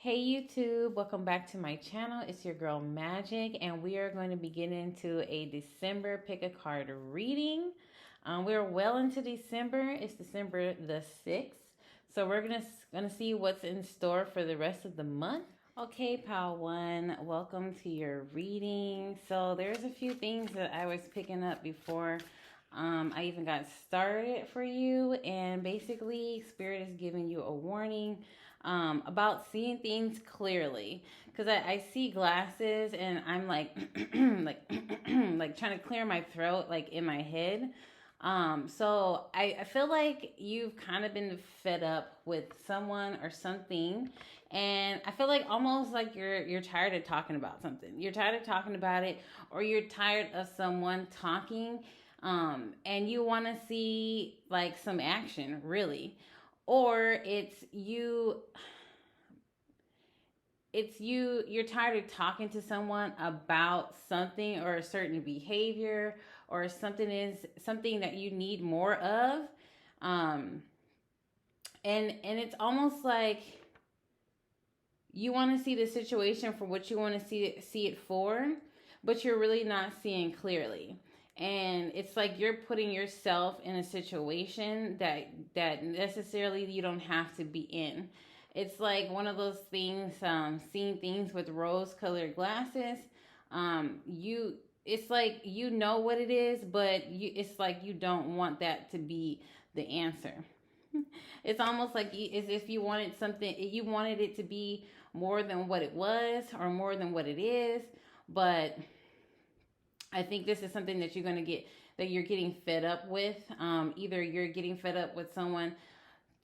Hey YouTube, welcome back to my channel. It's your girl Magic, and we are going to be getting into a December pick a card reading. We're well into December. It's December the 6th. So we're gonna see what's in store for the rest of the month. Okay, Pal One, welcome to your reading. So there's a few things that I was picking up before I even got started for you, and basically Spirit is giving you a warning about seeing things clearly, because I see glasses and I'm like like like trying to clear my throat like in my head. So I feel like you've kind of been fed up with someone or something, and I feel like almost like you're tired of talking about something. You're tired of talking about it, or you're tired of someone talking, and you want to see like some action, really. Or you're tired of talking to someone about something or a certain behavior, or something that you need more of. Um and and it's almost like you want to see the situation for what you want to see it for, but you're really not seeing clearly. And it's like you're putting yourself in a situation that necessarily you don't have to be in. It's like one of those things, seeing things with rose colored glasses. You It's like you know what it is, but it's like you don't want that to be the answer. It's almost like as if you wanted it to be more than what it was, or more than what it is. But I think this is something that you're getting fed up with. Either you're getting fed up with someone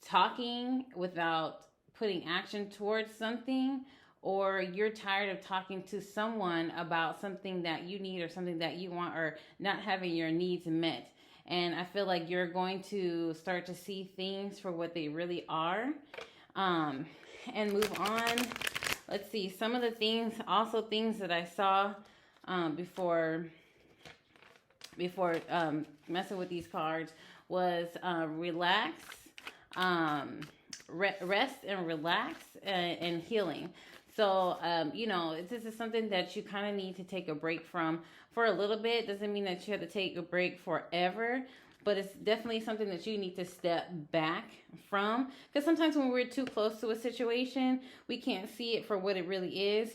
talking without putting action towards something, or you're tired of talking to someone about something that you need or something that you want, or not having your needs met. And I feel like you're going to start to see things for what they really are, um, and move on. Let's see some of the things, also things that I saw before messing with these cards was relax, rest and relax, and healing. So, this is something that you kind of need to take a break from for a little bit. Doesn't mean that you have to take a break forever, but it's definitely something that you need to step back from. Because sometimes when we're too close to a situation, we can't see it for what it really is.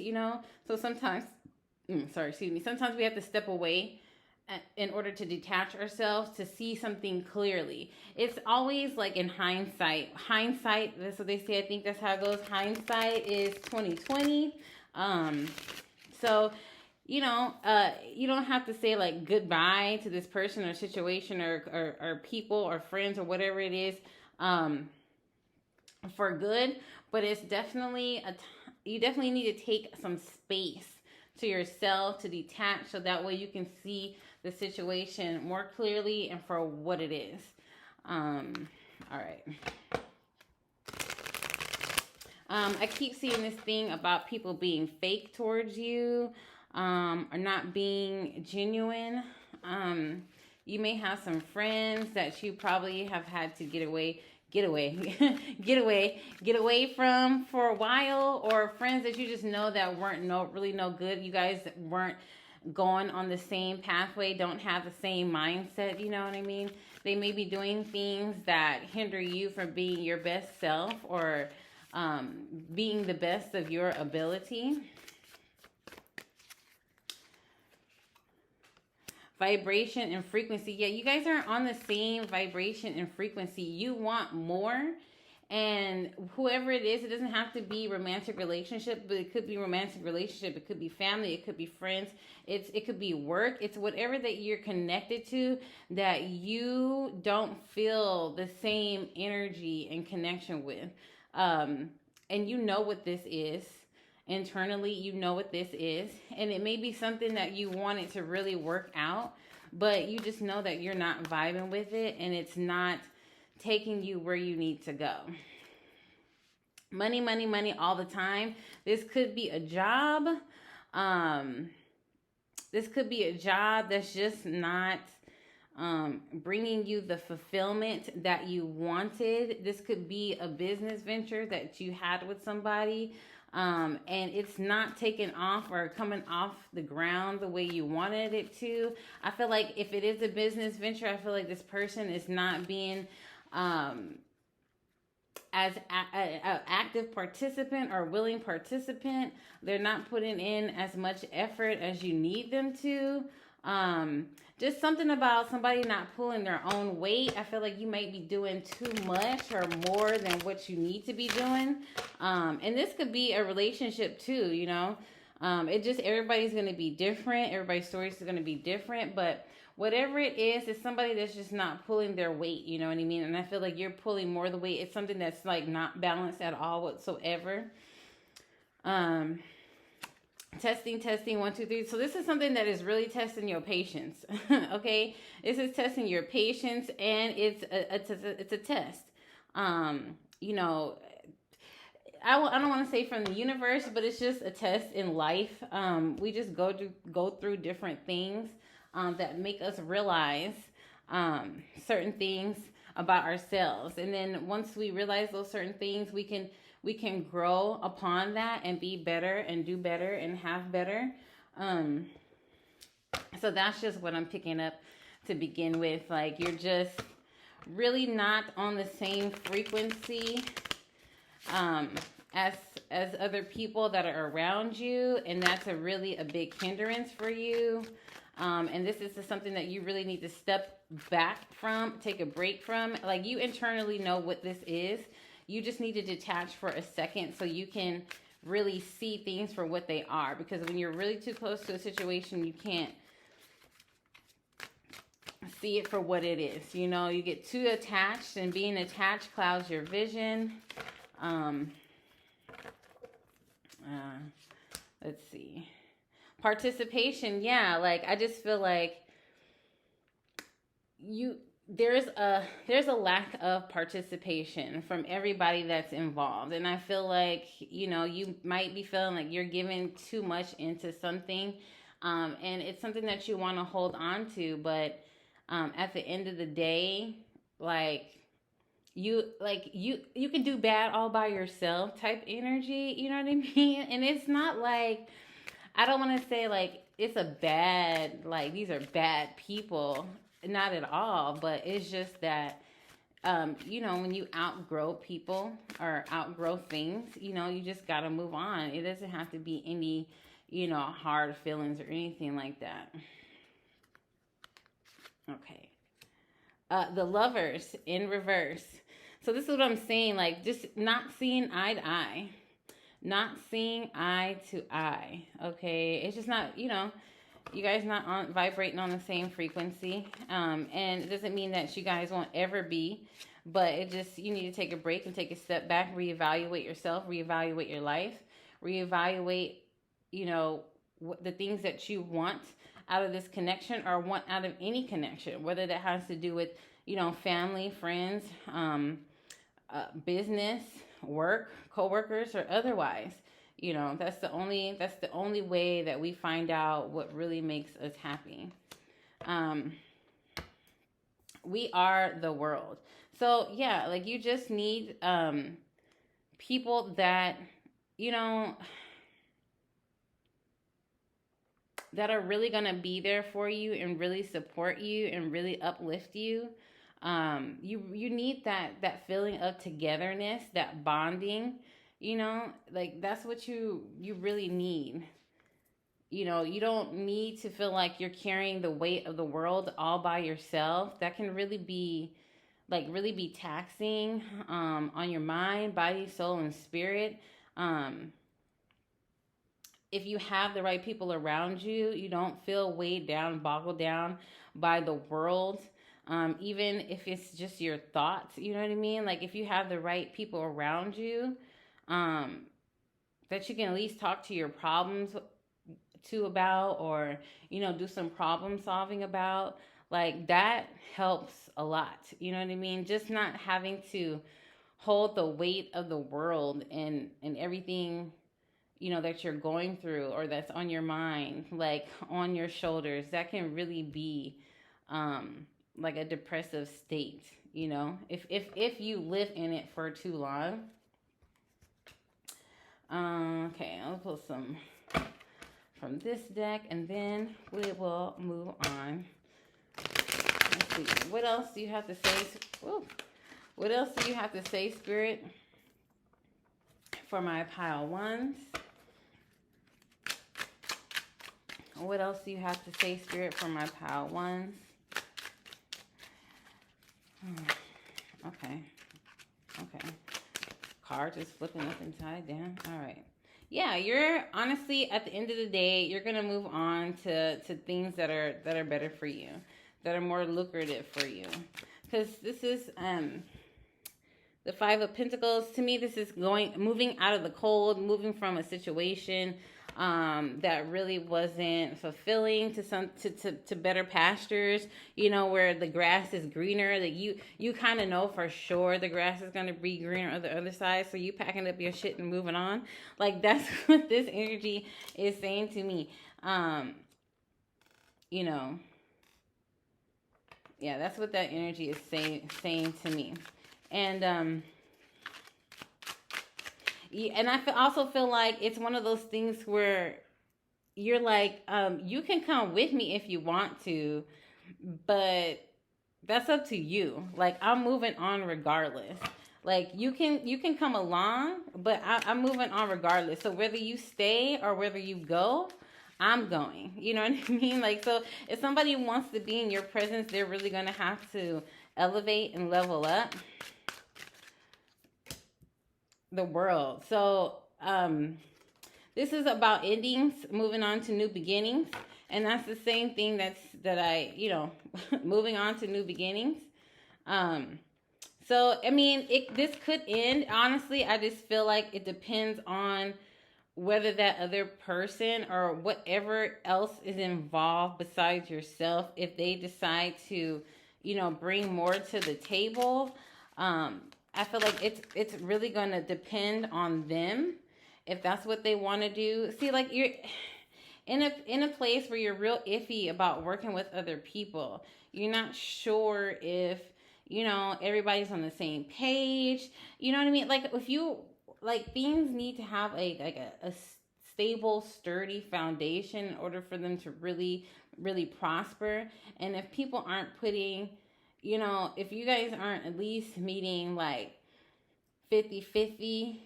So sometimes, sometimes we have to step away in order to detach ourselves to see something clearly. It's always like in hindsight. Hindsight, that's what they say. I think that's how it goes. Hindsight is 2020. So you don't have to say like goodbye to this person or situation, or people or friends or whatever it is, for good. But it's definitely you definitely need to take some space to yourself to detach, so that way you can see the situation more clearly and for what it is. All right. I keep seeing this thing about people being fake towards you, or not being genuine. You may have some friends that you probably have had to get away get away from for a while, or friends that you just know that weren't really no good. You guys weren't going on the same pathway, don't have the same mindset, you know what I mean? They may be doing things that hinder you from being your best self, or being the best of your ability. Vibration and frequency. Yeah, you guys aren't on the same vibration and frequency. You want more. And whoever it is, it doesn't have to be romantic relationship, but it could be romantic relationship. It could be family. It could be friends. It could be work. It's whatever that you're connected to that you don't feel the same energy and connection with. And you know what this is. Internally, you know what this is. And it may be something that you wanted to really work out, but you just know that you're not vibing with it, and it's not taking you where you need to go. Money, money, money all the time. This could be a job. This could be a job that's just not bringing you the fulfillment that you wanted. This could be a business venture that you had with somebody, and it's not taking off or coming off the ground the way you wanted it to. I feel like if it is a business venture, I feel like this person is not being as an active participant or willing participant. They're not putting in as much effort as you need them to. Just something about somebody not pulling their own weight. I feel like you might be doing too much or more than what you need to be doing. And this could be a relationship too, you know. It just, everybody's going to be different. Everybody's stories are going to be different, but whatever it is, it's somebody that's just not pulling their weight, you know what I mean? And I feel like you're pulling more of the weight. It's something that's like not balanced at all whatsoever. Testing, 1, 2, 3. So this is something that is really testing your patience. Okay, this is testing your patience, and it's a test. You know, I don't want to say from the universe, but it's just a test in life. We just go through different things that make us realize certain things about ourselves, and then once we realize those certain things, we can grow upon that and be better and do better and have better. So that's just what I'm picking up to begin with. Like, you're just really not on the same frequency as other people that are around you, and that's a big hindrance for you. And this is something that you really need to step back from, take a break from. Like, you internally know what this is. You just need to detach for a second so you can really see things for what they are. Because when you're really too close to a situation, you can't see it for what it is. You know, you get too attached, and being attached clouds your vision. Let's see. Participation, yeah. Like, I just feel like there's a lack of participation from everybody that's involved, and I feel like, you know, you might be feeling like you're giving too much into something, and it's something that you want to hold on to, but at the end of the day, you can do bad all by yourself type energy, you know what I mean? And it's not like, I don't want to say like it's a bad, like these are bad people, not at all, but it's just that, you know, when you outgrow people or outgrow things, you know, you just got to move on. It doesn't have to be any, you know, hard feelings or anything like that. Okay. The Lovers in reverse. So this is what I'm saying, like, just not seeing eye to eye. Not seeing eye to eye. Okay. It's just not, you know, you guys not vibrating on the same frequency. And it doesn't mean that you guys won't ever be, but it just, you need to take a break and take a step back, reevaluate yourself, reevaluate your life, reevaluate, you know, the things that you want out of this connection or want out of any connection, whether that has to do with, you know, family, friends, business, work, co-workers, or otherwise. You know, that's the only way that we find out what really makes us happy. We are the world. So yeah, like, you just need people that, you know, that are really going to be there for you and really support you and really uplift you. You need that feeling of togetherness, that bonding, you know, like, that's what you really need. You know, you don't need to feel like you're carrying the weight of the world all by yourself. That can really be taxing on your mind, body, soul, and spirit. If you have the right people around you, you don't feel weighed down, boggled down by the world. Even if it's just your thoughts, you know what I mean? Like, if you have the right people around you, that you can at least talk to your problems to about, or, you know, do some problem solving about, like, that helps a lot. You know what I mean? Just not having to hold the weight of the world and everything, you know, that you're going through or that's on your mind, like, on your shoulders. That can really be like a depressive state, you know, if you live in it for too long. Okay, I'll pull some from this deck, and then we will move on. Let's see. What else do you have to say? Whoa. What else do you have to say, Spirit, for my pile ones? What else do you have to say, Spirit, for my pile ones? Okay. Okay. Card just flipping up and tied down. All right. Yeah, you're honestly, at the end of the day, you're gonna move on to things that are better for you, that are more lucrative for you. Because this is the Five of Pentacles. To me, this is moving out of the cold, moving from a situation that really wasn't fulfilling to better pastures, you know, where the grass is greener, that you kind of know for sure the grass is going to be greener on the other side, so you packing up your shit and moving on. Like, that's what this energy is saying to me. You know, yeah, that's what that energy is saying to me. And and I also feel like it's one of those things where you're like, you can come with me if you want to, but that's up to you. Like, I'm moving on regardless. Like, you can come along, but I'm moving on regardless. So whether you stay or whether you go, I'm going. You know what I mean? Like, so if somebody wants to be in your presence, they're really going to have to elevate and level up the world. So this is about endings, moving on to new beginnings, and that's the same thing that I, you know, moving on to new beginnings. So I mean, this could end. Honestly, I just feel like it depends on whether that other person or whatever else is involved besides yourself, if they decide to, you know, bring more to the table. I feel like it's really going to depend on them if that's what they want to do. See, like, you're in a place where you're real iffy about working with other people. You're not sure if, you know, everybody's on the same page. You know what I mean? Like, if you, like, things need to have a stable, sturdy foundation in order for them to really, really prosper. And if people aren't putting, you know, if you guys aren't at least meeting like 50-50,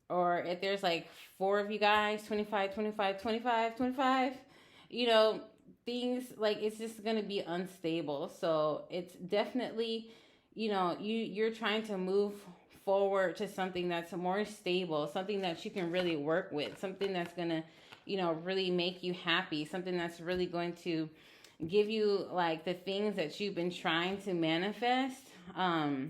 or if there's like 4 of you guys, 25, 25, 25, 25, you know, things like, it's just going to be unstable. So it's definitely, you know, you're trying to move forward to something that's more stable, something that you can really work with, something that's going to, you know, really make you happy, something that's really going to give you like the things that you've been trying to manifest. I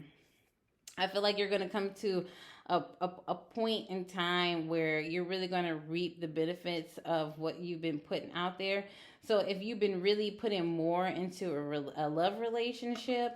feel like you're going to come to a point in time where you're really going to reap the benefits of what you've been putting out there. So if you've been really putting more into a love relationship,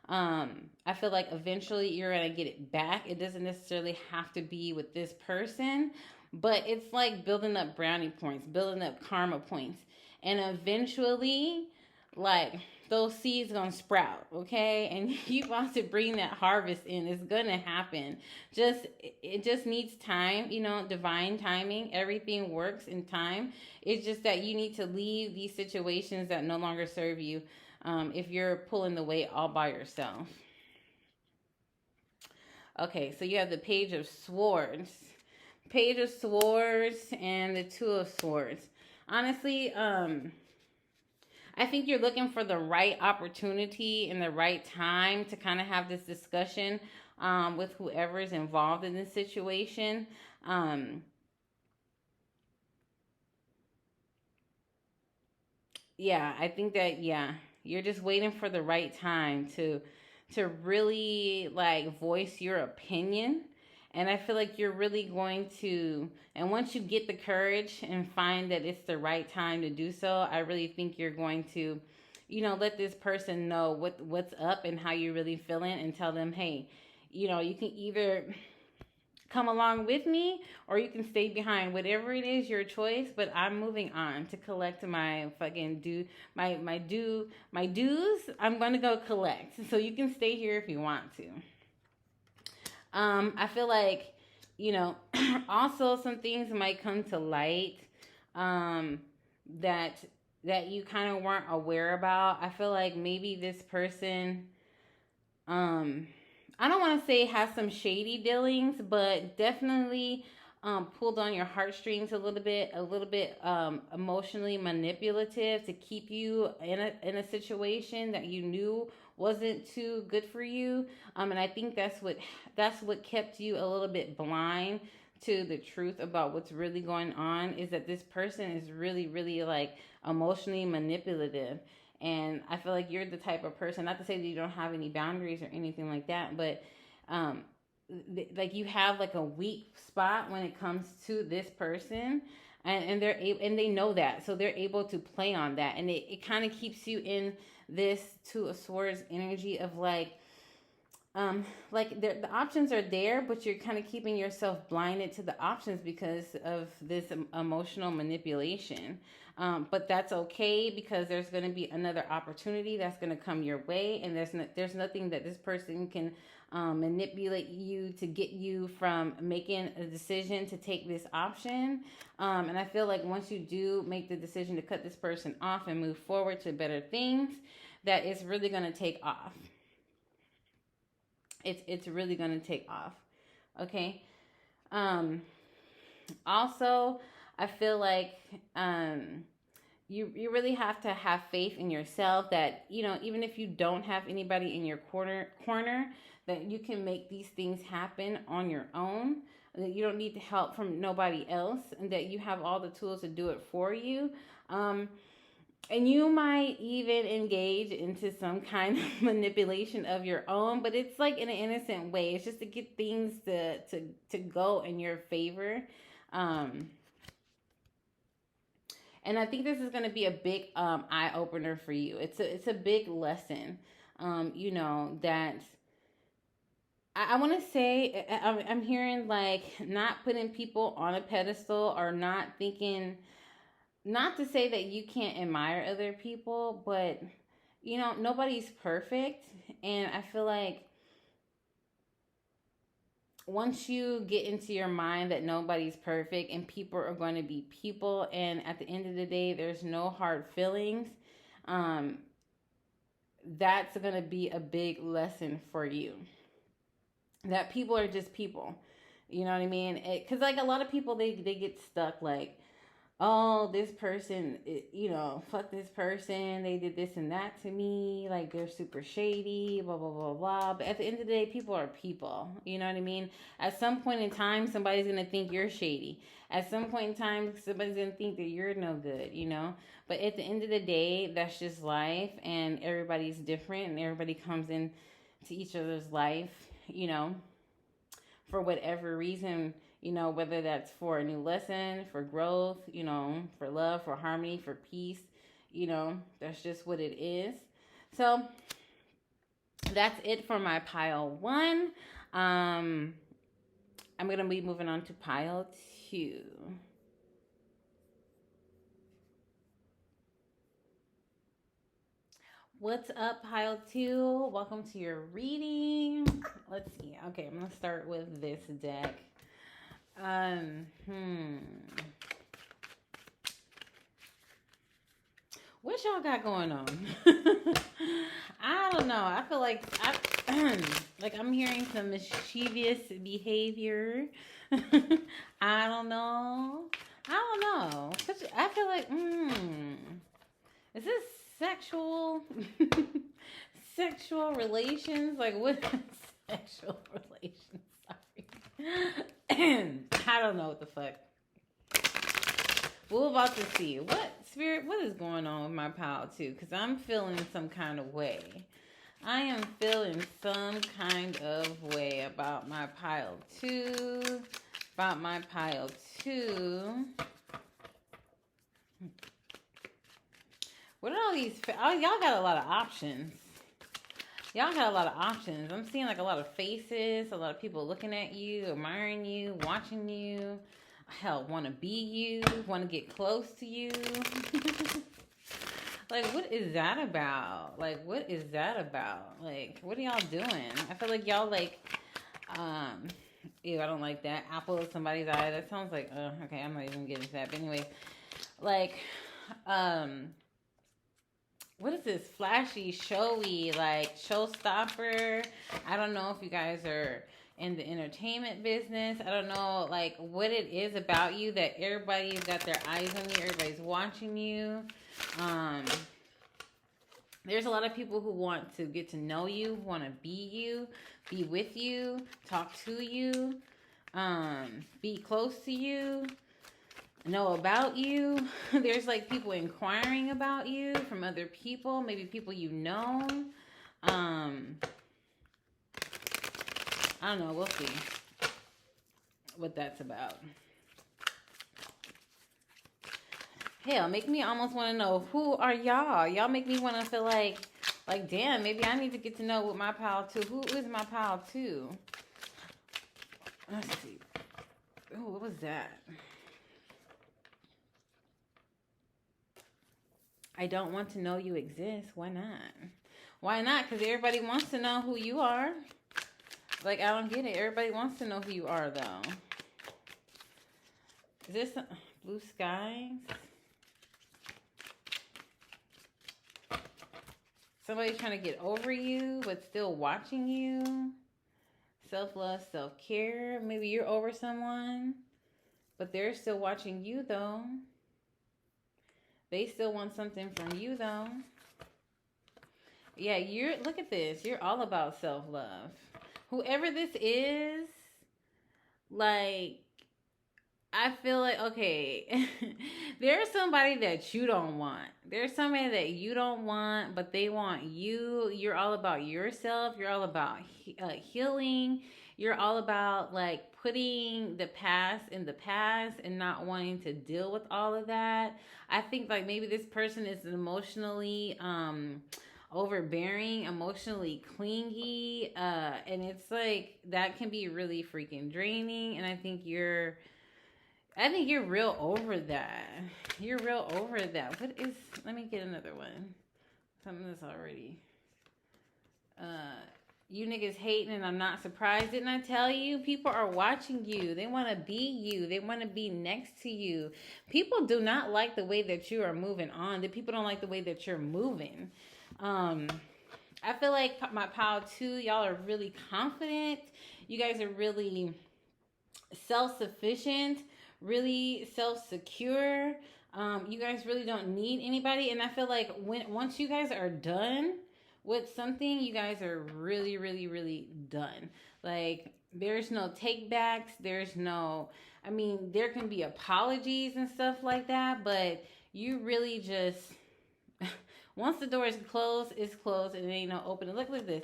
I feel like eventually you're going to get it back. It doesn't necessarily have to be with this person, but it's like building up brownie points, building up karma points. And eventually, like, those seeds gonna sprout, okay? And you want to bring that harvest in. It's gonna happen. It just needs time, you know, divine timing. Everything works in time. It's just that you need to leave these situations that no longer serve you, if you're pulling the weight all by yourself. Okay, so you have the Page of Swords. Page of Swords and the Two of Swords. Honestly, I think you're looking for the right opportunity and the right time to kind of have this discussion with whoever is involved in this situation. Yeah, I think that, yeah, you're just waiting for the right time to really like voice your opinion. And I feel like you're really going to, and once you get the courage and find that it's the right time to do so, I really think you're going to, you know, let this person know what's up and how you're really feeling, and tell them, hey, you know, you can either, come along with me, or you can stay behind. Whatever it is, your choice. But I'm moving on to collect my fucking my dues. I'm gonna go collect. So you can stay here if you want to. I feel like, you know, also some things might come to light, um, that you kind of weren't aware about. I feel like maybe this person, um, I don't want to say has some shady dealings, but definitely pulled on your heartstrings a little bit emotionally manipulative to keep you in a situation that you knew wasn't too good for you. And I think that's what kept you a little bit blind to the truth about what's really going on, is that this person is really, really like emotionally manipulative. And I feel like you're the type of person, not to say that you don't have any boundaries or anything like that, but um, like you have like a weak spot when it comes to this person. And they're able, and they know that, so they're able to play on that, and it kind of keeps you in this Two of Swords energy of like the options are there, but you're kind of keeping yourself blinded to the options because of this emotional manipulation. But that's okay, because there's going to be another opportunity that's going to come your way, and there's nothing that this person can manipulate you to get you from making a decision to take this option. And I feel like once you do make the decision to cut this person off and move forward to better things, that it's really going to take off. It's really going to take off. Okay. Also, I feel like you really have to have faith in yourself that, you know, even if you don't have anybody in your corner, that you can make these things happen on your own, that you don't need help from nobody else, and that you have all the tools to do it for you. And you might even engage into some kind of manipulation of your own, but it's like in an innocent way. It's just to get things to go in your favor. And I think this is going to be a big eye opener for you. It's a big lesson, you know, that I want to say, I'm hearing like not putting people on a pedestal, or not thinking, not to say that you can't admire other people, but you know, nobody's perfect. And I feel like once you get into your mind that nobody's perfect and people are going to be people, and at the end of the day, there's no hard feelings, that's going to be a big lesson for you. That people are just people. You know what I mean? Because like a lot of people, they get stuck like, oh, this person, you know, fuck this person, they did this and that to me, like they're super shady, blah, blah, blah, blah. But at the end of the day, people are people. You know what I mean? At some point in time, somebody's going to think you're shady. At some point in time, somebody's going to think that you're no good, you know? But at the end of the day, that's just life, and everybody's different, and everybody comes in to each other's life, you know, for whatever reason, you know, whether that's for a new lesson, for growth, you know, for love, for harmony, for peace, you know, that's just what it is. So that's it for my pile 1. I'm going to be moving on to pile 2. What's up, pile 2? Welcome to your reading. Let's see. Okay, I'm going to start with this deck. What y'all got going on? I don't know. I feel like I'm hearing some mischievous behavior. I don't know. I feel like, is this sexual sexual relations? Like, what? Sexual relations? Sorry. I don't know what the fuck. We're about to see. What is going on with my pile 2? Because I'm feeling some kind of way. I am feeling some kind of way about my pile 2. About my pile 2. What are all these? Oh, y'all got a lot of options. y'all had a lot of options. I'm seeing like a lot of faces, a lot of people looking at you, admiring you, watching you. Hell, want to be you, want to get close to you. Like, what is that about? Like, what is that about? Like, what are y'all doing? I feel like y'all like, ew, I don't like that. Apple in somebody's eye. That sounds like, okay, I'm not even getting to that. But anyway, like, what is this flashy, showy, like showstopper? I don't know if you guys are in the entertainment business. I don't know like what it is about you that everybody's got their eyes on you, everybody's watching you. There's a lot of people who want to get to know you, want to be with you, talk to you, be close to you, know about you. There's like people inquiring about you from other people, maybe people you know. I don't know, we'll see what that's about. Hell, make me almost want to know, who are y'all? Y'all make me want to feel like damn, maybe I need to get to know what my pal too. Who is my pal too? Let's see. Oh, what was that? I don't want to know you exist. Why not? Why not? Because everybody wants to know who you are. Like, I don't get it. Everybody wants to know who you are, though. Is this blue skies? Somebody's trying to get over you, but still watching you. Self-love, self-care. Maybe you're over someone, but they're still watching you, though. They still want something from you, though. Yeah, look at this. You're all about self-love. Whoever this is, like, I feel like, okay, there's somebody that you don't want. There's somebody that you don't want, but they want you. You're all about yourself. You're all about healing. You're all about, like, putting the past in the past and not wanting to deal with all of that. I think, like, maybe this person is emotionally overbearing, emotionally clingy, and it's like that can be really freaking draining. And I think you're real over that. You're real over that. Let me get another one. Something that's already you niggas hating, and I'm not surprised. Didn't I tell you? People are watching you. They want to be you. They want to be next to you. People do not like the way that you are moving on. The people don't like the way that you're moving. I feel like my pal too, y'all are really confident. You guys are really self-sufficient, really self-secure. You guys really don't need anybody. And I feel like once you guys are done with something, you guys are really, really, really done. Like, there's no take backs. There can be apologies and stuff like that, but you really just, once the door is closed, it's closed, and it ain't no opening. Look at this.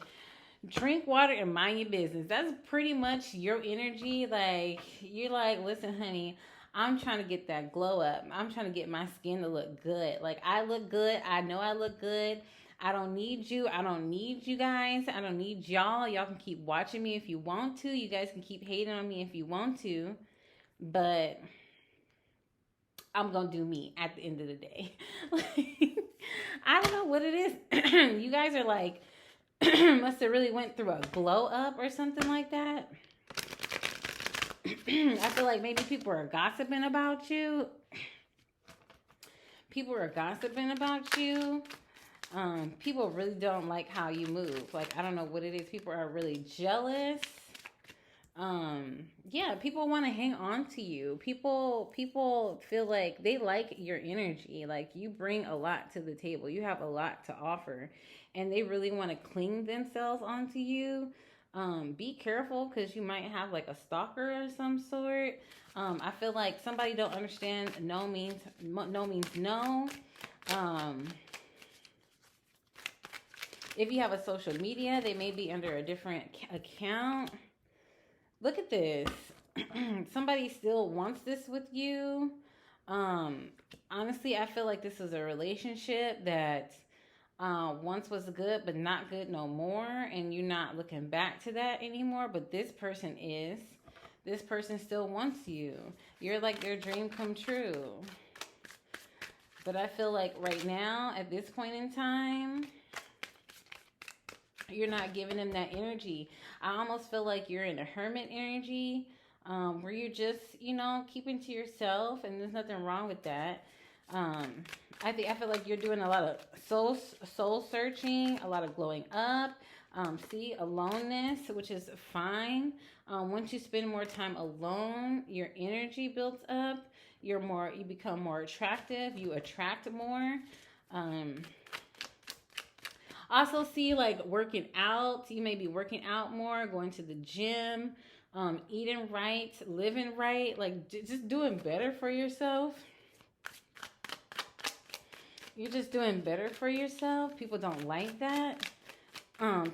Drink water and mind your business. That's pretty much your energy. Like, you're like, listen, honey, I'm trying to get that glow up. I'm trying to get my skin to look good. Like, I look good. I know I look good. I don't need you. I don't need you guys. I don't need y'all. Y'all can keep watching me if you want to. You guys can keep hating on me if you want to. But I'm going to do me at the end of the day. I don't know what it is. You guys are like, must have really went through a glow up or something like that. I feel like maybe people are gossiping about you. People are gossiping about you. People really don't like how you move. Like, I don't know what it is. People are really jealous. Yeah, people want to hang on to you. People feel like they like your energy. Like, you bring a lot to the table. You have a lot to offer, and they really want to cling themselves onto you. Be careful, because you might have like a stalker of some sort. I feel like somebody don't understand no means no. If you have a social media, they may be under a different account. Look at this. Somebody still wants this with you. Honestly, I feel like this is a relationship that once was good, but not good no more, and you're not looking back to that anymore. But this person is. This person still wants you. You're like their dream come true. But I feel like right now, at this point in time, you're not giving them that energy. I almost feel like you're in a hermit energy, where you're just, keeping to yourself, and there's nothing wrong with that. Um, I feel like you're doing a lot of soul searching, a lot of glowing up. Aloneness, which is fine. Once you spend more time alone, your energy builds up. You become more attractive. You attract more. Also see like working out. You may be working out more, going to the gym, eating right, living right, like just doing better for yourself. You're just doing better for yourself. People don't like that. I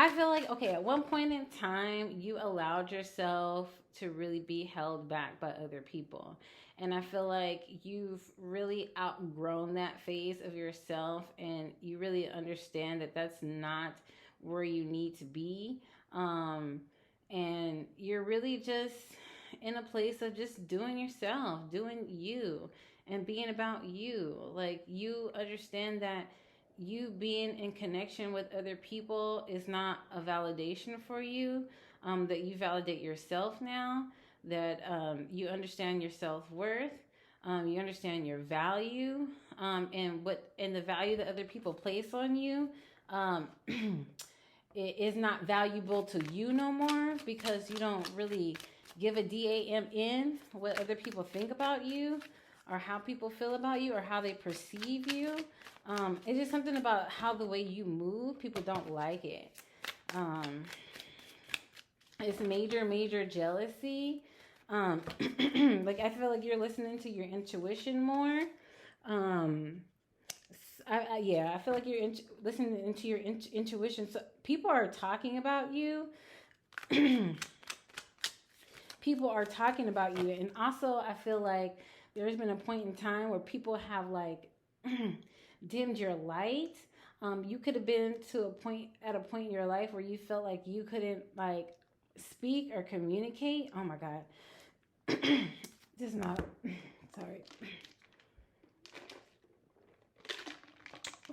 feel like, okay, at one point in time, you allowed yourself to really be held back by other people. And I feel like you've really outgrown that phase of yourself, and you really understand that that's not where you need to be. And you're really just in a place of just doing yourself, doing you, and being about you. Like, you understand that you being in connection with other people is not a validation for you, that you validate yourself now, that you understand your self-worth, you understand your value, and the value that other people place on you, it is not valuable to you no more, because you don't really give a damn in what other people think about you, or how people feel about you, or how they perceive you. It's just something about how the way you move, people don't like it. It's major jealousy. Like, I feel like you're listening to your intuition more. I feel like you're listening into your intuition. So people are talking about you. People are talking about you, and also I feel like there's been a point in time where people have like dimmed your light. You could have been at a point in your life where you felt like you couldn't like speak or communicate. Oh my God. This is not, sorry.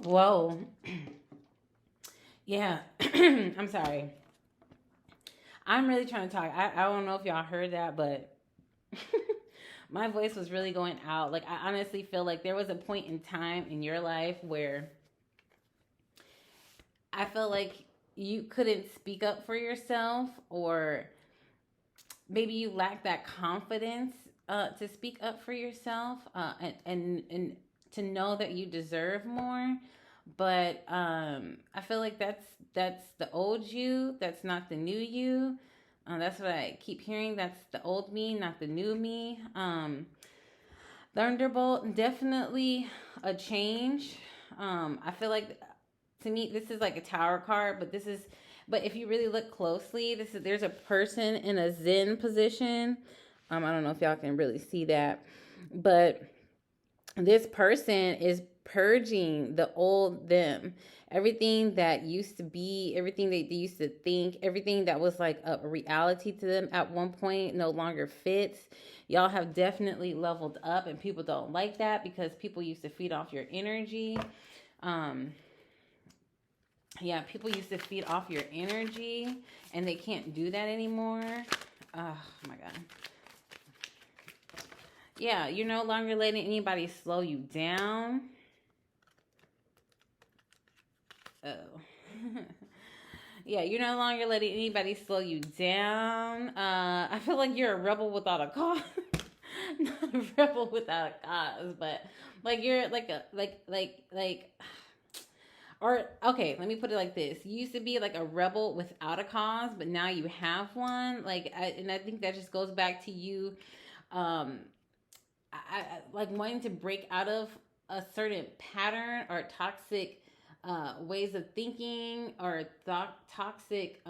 Whoa. Yeah. I'm sorry. I'm really trying to talk. I don't know if y'all heard that, but my voice was really going out. Like, I honestly feel like there was a point in time in your life where I felt like you couldn't speak up for yourself, or maybe you lacked that confidence to speak up for yourself, and to know that you deserve more. But I feel like that's the old you. That's not the new you. That's what I keep hearing. That's the old me, not the new me. Thunderbolt, definitely a change. I feel like, to me, this is like a tower card, but if you really look closely, there's a person in a Zen position. I don't know if y'all can really see that, but this person is purging the old them. Everything that used to be, everything they used to think, everything that was like a reality to them at one point no longer fits. Y'all have definitely leveled up, and people don't like that because people used to feed off your energy. People used to feed off your energy, and they can't do that anymore. Oh my God. Yeah, you're no longer letting anybody slow you down. Oh. Yeah, you're no longer letting anybody slow you down. I feel like you're a rebel without a cause. Not a rebel without a cause, but like you're or okay, let me put it like this. You used to be like a rebel without a cause, but now you have one. And I think that just goes back to you like wanting to break out of a certain pattern or toxic ways of thinking, or toxic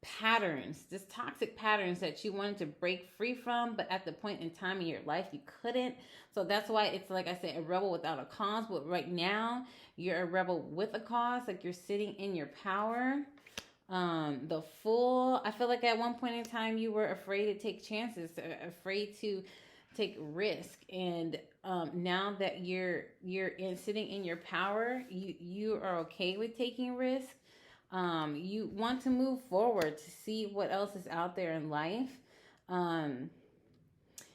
patterns, this toxic patterns that you wanted to break free from, but at the point in time in your life you couldn't. So that's why it's, like I said, a rebel without a cause. But right now you're a rebel with a cause, like you're sitting in your power. The Fool, I feel like at one point in time you were afraid to take chances, afraid to take risk, and now that sitting in your power, you are okay with taking risk. You want to move forward to see what else is out there in life. um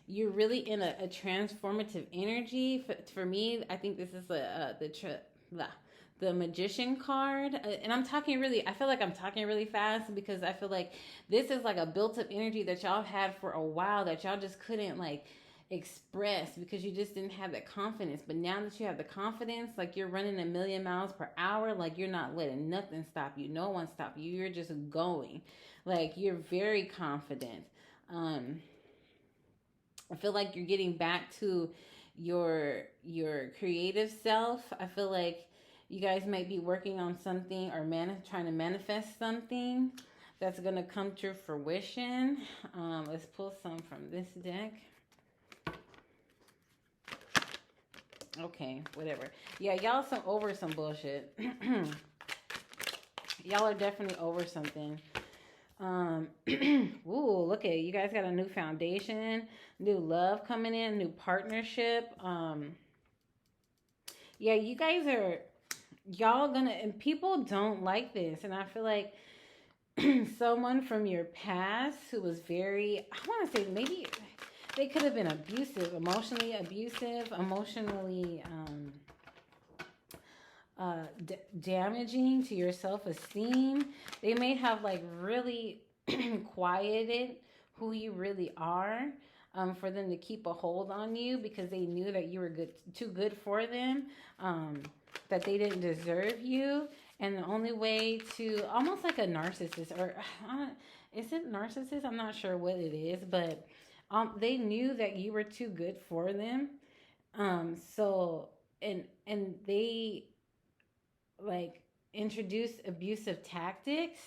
you're really in a transformative energy. For me, I think this is the Magician card. And I'm talking really, I feel like I'm talking really fast because I feel like this is like a built up energy that y'all had for a while that y'all just couldn't like express because you just didn't have that confidence. But now that you have the confidence, like you're running a million miles per hour, like you're not letting nothing stop you, no one stop you, you're just going, like you're very confident. I feel like you're getting back to your creative self. I feel like you guys might be working on something or trying to manifest something that's gonna come to fruition. Let's pull some from this deck. Okay, whatever. Yeah, y'all over some bullshit. Y'all are definitely over something. Ooh, look at it. You guys got a new foundation, new love coming in, new partnership. Yeah, y'all gonna, and people don't like this, and I feel like someone from your past who was very, I want to say maybe they could have been abusive, emotionally damaging to your self-esteem. They may have like really quieted who you really are, for them to keep a hold on you because they knew that you were too good for them, that they didn't deserve you. And the only way to, almost like a narcissist, or is it narcissist? I'm not sure what it is, but they knew that you were too good for them. So and they like introduce abusive tactics,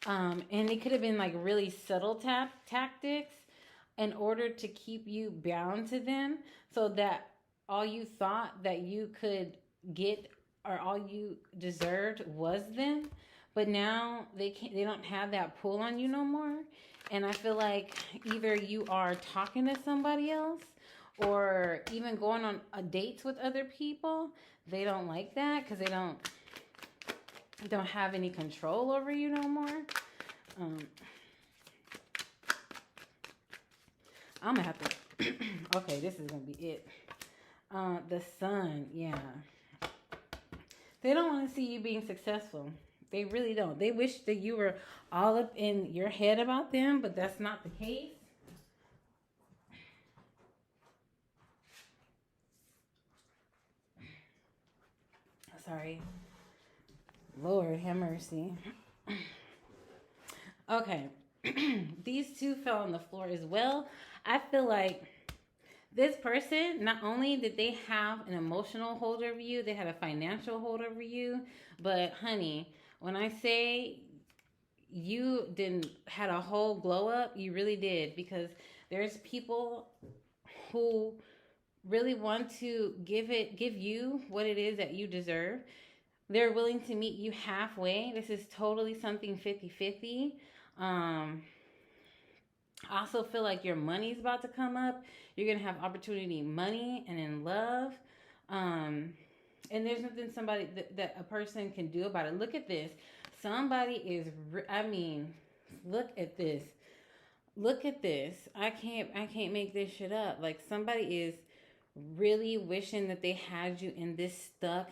and it could have been like really subtle tactics in order to keep you bound to them, so that all you thought that you could get or all you deserved was them. But now they don't have that pull on you no more. And I feel like either you are talking to somebody else or even going on dates with other people. They don't like that because they don't have any control over you no more. I'm gonna have to okay, this is gonna be it. The Sun, yeah. They don't want to see you being successful. They really don't. They wish that you were all up in your head about them, but that's not the case. Sorry. Lord have mercy. Okay. These two fell on the floor as well. I feel like this person, not only did they have an emotional hold over you, they had a financial hold over you. But honey, when I say you didn't had a whole glow up, you really did, because there's people who really want to give you what it is that you deserve. They're willing to meet you halfway. This is totally something 50-50. I also feel like your money's about to come up. You're going to have opportunity in money and in love. And there's nothing that a person can do about it. Look at this. Somebody is, look at this. Look at this. I can't make this shit up. Like, somebody is really wishing that they had you in this stuck,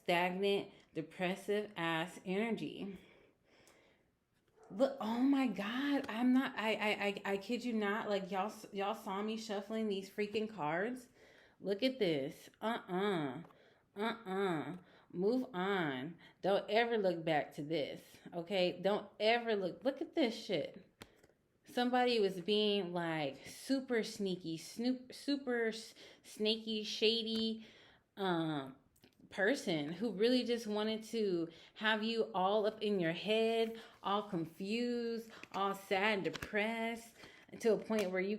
stagnant, depressive ass energy. Look, oh my God, I kid you not. Like, y'all saw me shuffling these freaking cards. Look at this. Move on. Don't ever look back to this. Okay? Don't ever look at this shit. Somebody was being like super sneaky, super snaky, shady, person who really just wanted to have you all up in your head, all confused, all sad and depressed, to a point where you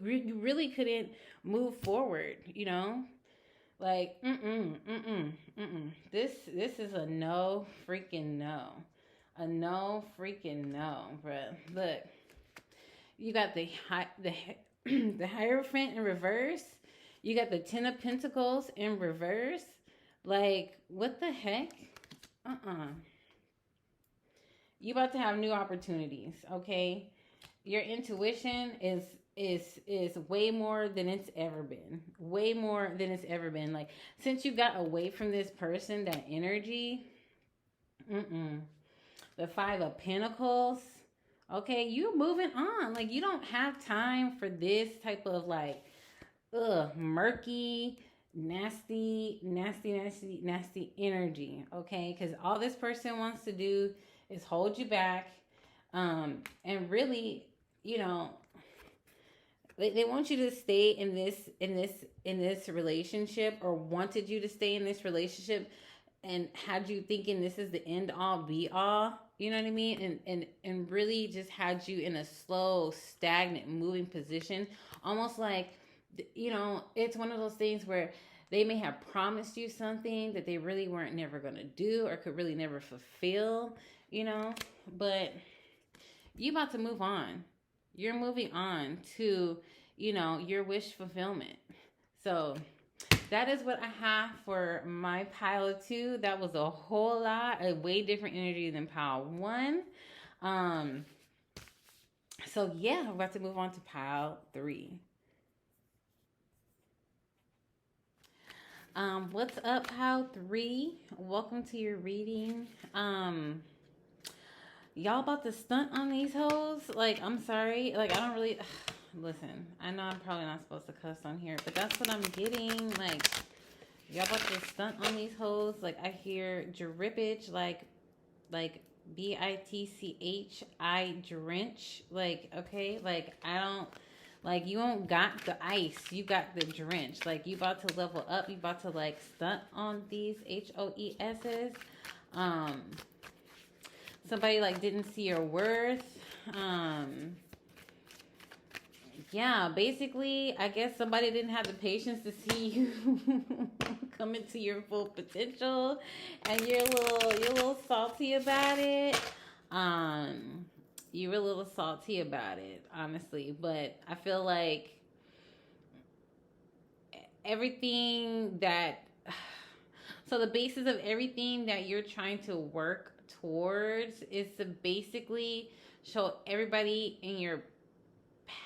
really couldn't move forward, you know? Like, This is a no freaking no. A no freaking no, bruh. Look, you got the the Hierophant in reverse. You got the Ten of Pentacles in reverse. Like, what the heck? You about to have new opportunities, okay? Your intuition is way more than it's ever been. Way more than it's ever been. Like, since you got away from this person, that energy, the Five of Pentacles, okay, you're moving on. Like, you don't have time for this type of, like, murky, nasty energy, okay? Because all this person wants to do is hold you back, and really, you know, they want you to stay in this relationship, or wanted you to stay in this relationship, and had you thinking this is the end all be all, you know what I mean? And really just had you in a slow, stagnant, moving position, almost like, you know, it's one of those things where they may have promised you something that they really weren't never going to do, or could really never fulfill, you know, but you about to move on. You're moving on to, you know, your wish fulfillment. So that is what I have for my pile 2. That was a whole lot, a way different energy than pile 1. So yeah, we're about to move on to pile 3. What's up, pile 3? Welcome to your reading. Y'all about to stunt on these hoes? Like, I'm sorry. Like, I don't really... Listen, I know I'm probably not supposed to cuss on here, but that's what I'm getting. Like, y'all about to stunt on these hoes? Like, I hear drippage, like BITCHI drench. Like, okay? Like, I don't... Like, you don't got the ice. You got the drench. Like, you about to level up. You about to, like, stunt on these HOESs. Somebody, like, didn't see your worth. Yeah, basically, I guess somebody didn't have the patience to see you come into your full potential, and you're a little salty about it. You were a little salty about it, honestly, but I feel like everything that, so the basis of everything that you're trying to work towards is to basically show everybody in your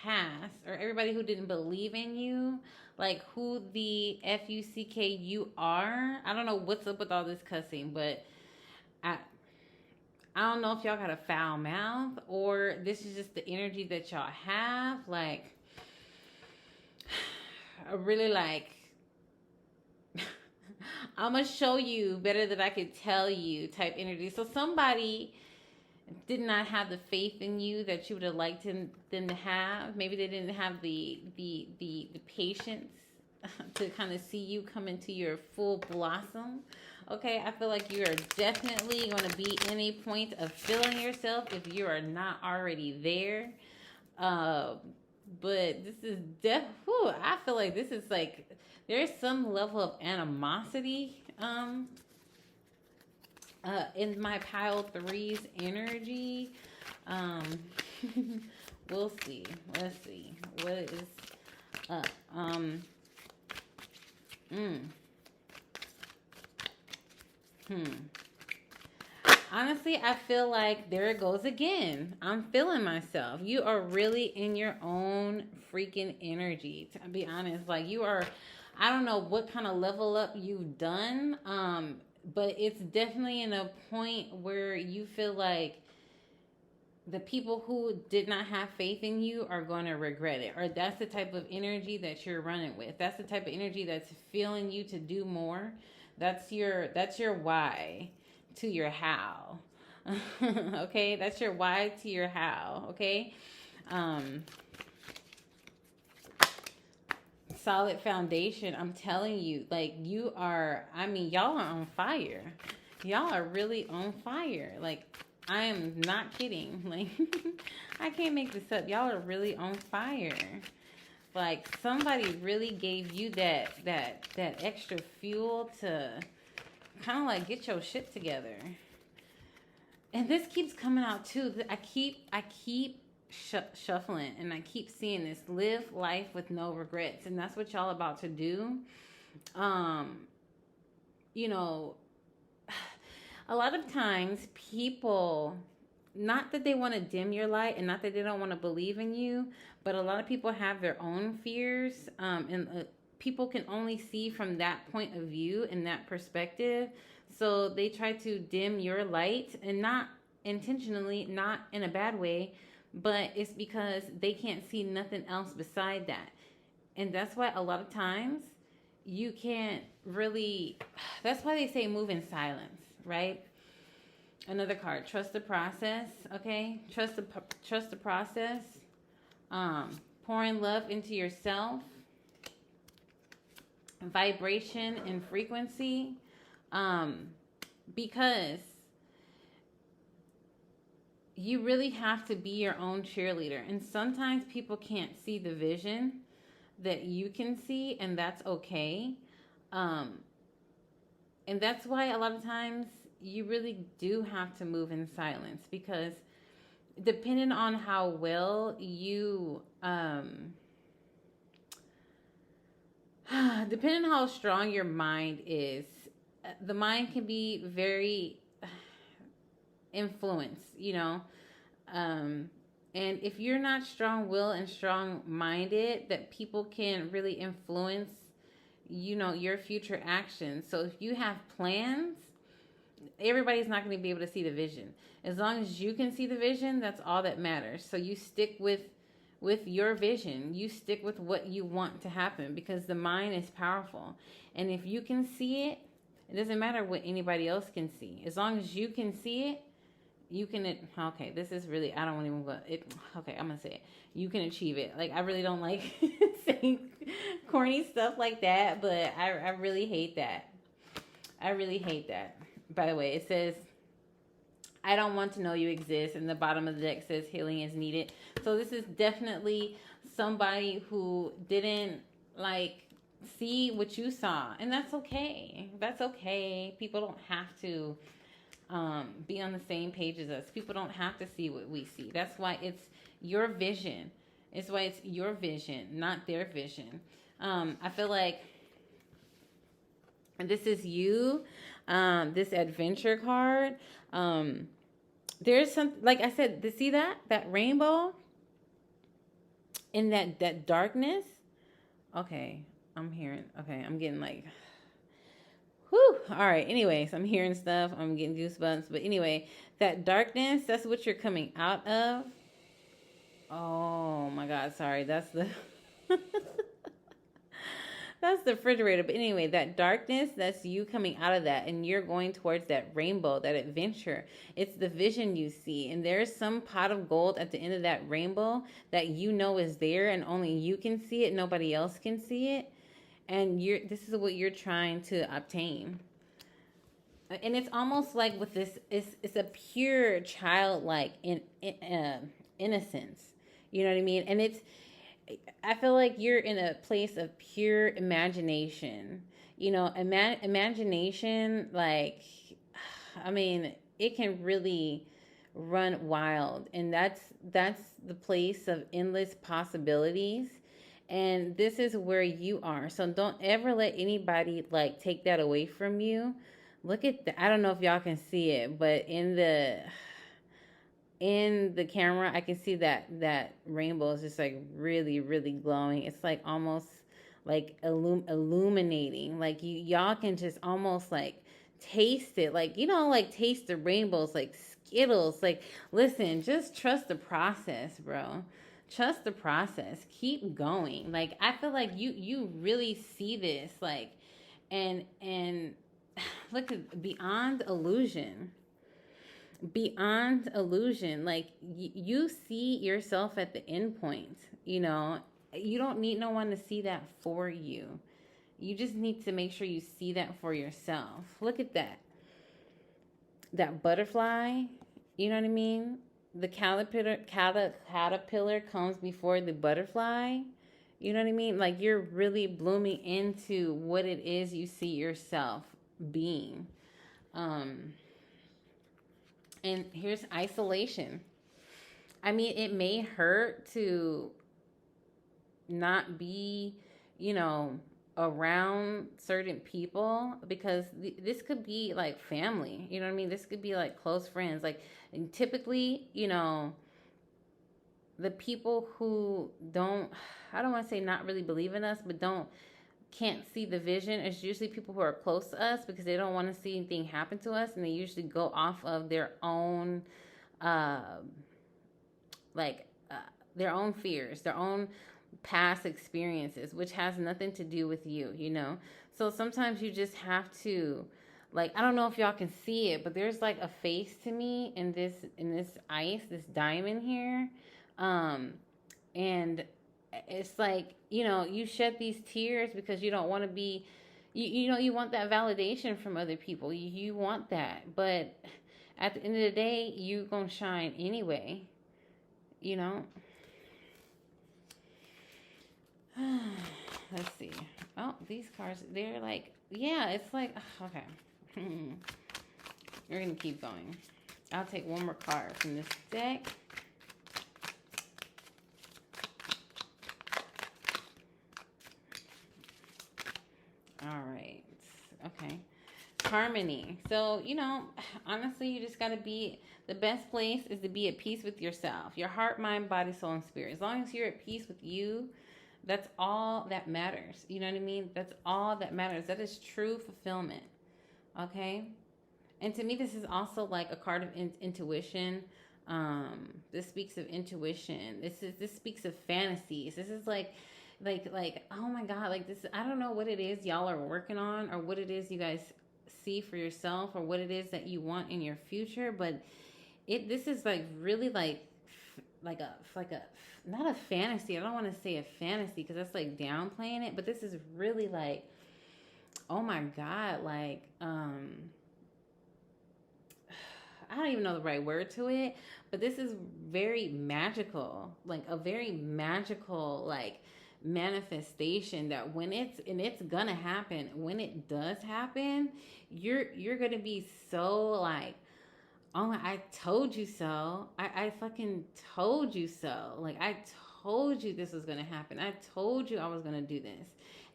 past, or everybody who didn't believe in you, like, who the FUCK you are. I don't know what's up with all this cussing, but I don't know if y'all got a foul mouth, or this is just the energy that y'all have. Like, I really, like, I'm gonna show you better than I could tell you type energy. So somebody did not have the faith in you that you would have liked them to have. Maybe they didn't have the patience to kind of see you come into your full blossom. Okay, I feel like you are definitely going to be in a point of feeling yourself if you are not already there. But this is I feel like this is like, there's some level of animosity in my pile 3's energy. We'll see. Let's see what is up. Honestly, I feel like there it goes again. I'm feeling myself. You are really in your own freaking energy, to be honest. Like, you are, I don't know what kind of level up you've done, but it's definitely in a point where you feel like the people who did not have faith in you are going to regret it. Or that's the type of energy that you're running with. That's the type of energy that's feeling you to do more. That's your why to your how. Okay? That's your why to your how. Okay? solid foundation. I'm telling you, like, you are, I mean, y'all are on fire. Y'all are really on fire. Like, I am not kidding. Like, I can't make this up. Y'all are really on fire. Like, somebody really gave you that extra fuel to kind of like get your shit together. And this keeps coming out too. I keep shuffling, and I keep seeing this: live life with no regrets. And that's what y'all about to do. You know, a lot of times people, not that they want to dim your light and not that they don't want to believe in you, but a lot of people have their own fears, and people can only see from that point of view and that perspective. So they try to dim your light, and not intentionally, not in a bad way, but it's because they can't see nothing else beside that. And that's why a lot of times you can't really, that's why they say move in silence, right? Another card, trust the process, okay? Trust the process. Pouring love into yourself. Vibration and frequency. Because you really have to be your own cheerleader. And sometimes people can't see the vision that you can see, and that's okay. And that's why a lot of times you really do have to move in silence, because depending on how well you, depending on how strong your mind is, the mind can be very influenced, you know. And if you're not strong-willed and strong-minded, that people can really influence, you know, your future actions. So if you have plans, everybody's not going to be able to see the vision. As long as you can see the vision, that's all that matters. So you stick with your vision. You stick with what you want to happen, because the mind is powerful. And if you can see it, it doesn't matter what anybody else can see. As long as you can see it, you can, okay, this is really, I don't even go, okay, I'm going to say it. You can achieve it. Like, I really don't like saying corny stuff like that, but I really hate that. I really hate that. By the way, it says, I don't want to know you exist. And the bottom of the deck says healing is needed. So this is definitely somebody who didn't, like, see what you saw. And that's okay. That's okay. People don't have to be on the same page as us. People don't have to see what we see. That's why it's your vision. It's why it's your vision, not their vision. I feel like this is you. This adventure card. There's some, like I said, to see that rainbow in that darkness. Okay, I'm getting like, whew. All right. Anyways, I'm hearing stuff. I'm getting goosebumps. But anyway, that darkness, that's what you're coming out of. Oh my God. Sorry. That's the, that's the refrigerator. But anyway, that darkness, that's you coming out of that. And you're going towards that rainbow, that adventure. It's the vision you see. And there's some pot of gold at the end of that rainbow that you know is there, and only you can see it. Nobody else can see it. And this is what you're trying to obtain. And it's almost like with this, it's a pure childlike innocence. You know what I mean? And I feel like you're in a place of pure imagination. You know, imagination, like, I mean, it can really run wild. And that's the place of endless possibilities. And this is where you are. So don't ever let anybody, like, take that away from you. Look at I don't know if y'all can see it, but in the camera, I can see that rainbow is just like really, really glowing. It's like almost like illuminating. Like y'all can just almost like taste it. Like, you know, like taste the rainbows, like Skittles. Like, listen, just trust the process, bro. Trust the process. Keep going. Like, I feel like you really see this, like, and look at beyond illusion. Beyond illusion. Like, you see yourself at the end point, you know, you don't need no one to see that for you. You just need to make sure you see that for yourself. Look at that. That butterfly, you know what I mean? The caterpillar comes before the butterfly. You know what I mean? Like, you're really blooming into what it is you see yourself being. And here's isolation. I mean, it may hurt to not be, you know, around certain people, because this could be like family, you know what I mean? This could be like close friends. Like, and typically, you know, the people who don't, I don't want to say not really believe in us, but can't see the vision, is usually people who are close to us, because they don't want to see anything happen to us, and they usually go off of their own like their own fears, their own past experiences, which has nothing to do with you, you know? So sometimes you just have to, like, I don't know if y'all can see it, but there's like a face to me in this ice, this diamond here. And it's like, you know, you shed these tears because you don't want to be, you know, you want that validation from other people. You want that. But at the end of the day, you're going to shine anyway, you know? Let's see. Oh, these cards, they're like, yeah, it's like, okay. We're going to keep going. I'll take one more card from this deck. All right. Okay. Harmony. So, you know, honestly, you just got to be, the best place is to be at peace with yourself. Your heart, mind, body, soul, and spirit. As long as you're at peace with you, that's all that matters. You know what I mean? That's all that matters. That is true fulfillment. Okay? And to me, this is also like a card of intuition. This speaks of intuition. This speaks of fantasies. This is like, oh my God, like this, I don't know what it is y'all are working on, or what it is you guys see for yourself, or what it is that you want in your future, but this is like really like a not a fantasy. I don't want to say a fantasy, because that's like downplaying it, but this is really like, oh my God, like I don't even know the right word to it, but this is very magical, like a very magical like manifestation, that when it's gonna happen, when it does happen, you're gonna be so like, oh my, I told you so. I fucking told you so. Like, I told you this was gonna happen. I told you I was gonna do this.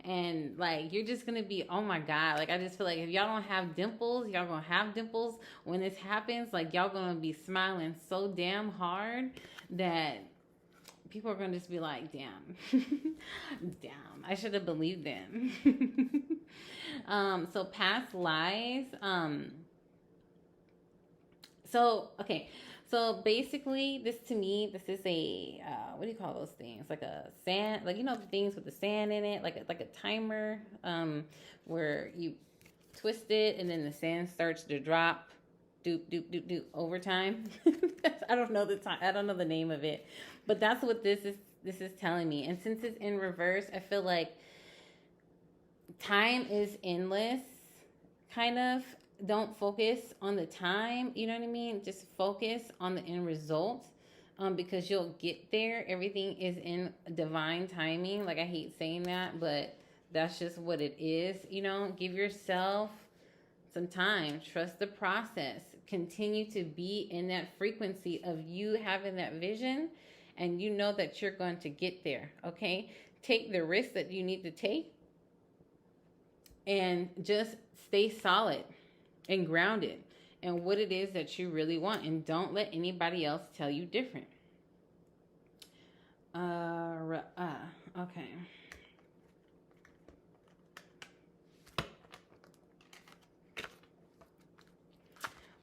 And like, you're just gonna be, oh my God. Like, I just feel like if y'all don't have dimples, y'all gonna have dimples when this happens. Like, y'all gonna be smiling so damn hard that people are gonna just be like, damn. Damn, I should have believed them. So past lives, so, okay. So basically, this to me, this is a, what do you call those things? Like a sand, like, you know, the things with the sand in it, like a timer, where you twist it and then the sand starts to drop, doop, doop, doop, doop, over time. I don't know the time. I don't know the name of it, but that's what this is telling me. And since it's in reverse, I feel like time is endless, kind of. Don't focus on the time, you know what I mean? Just focus on the end result, because you'll get there. Everything is in divine timing. Like, I hate saying that, but that's just what it is, you know? Give yourself some time. Trust the process. Continue to be in that frequency of you having that vision, and you know that you're going to get there, okay? Take the risk that you need to take, and just stay solid and grounded in what it is that you really want, and don't let anybody else tell you different. Okay.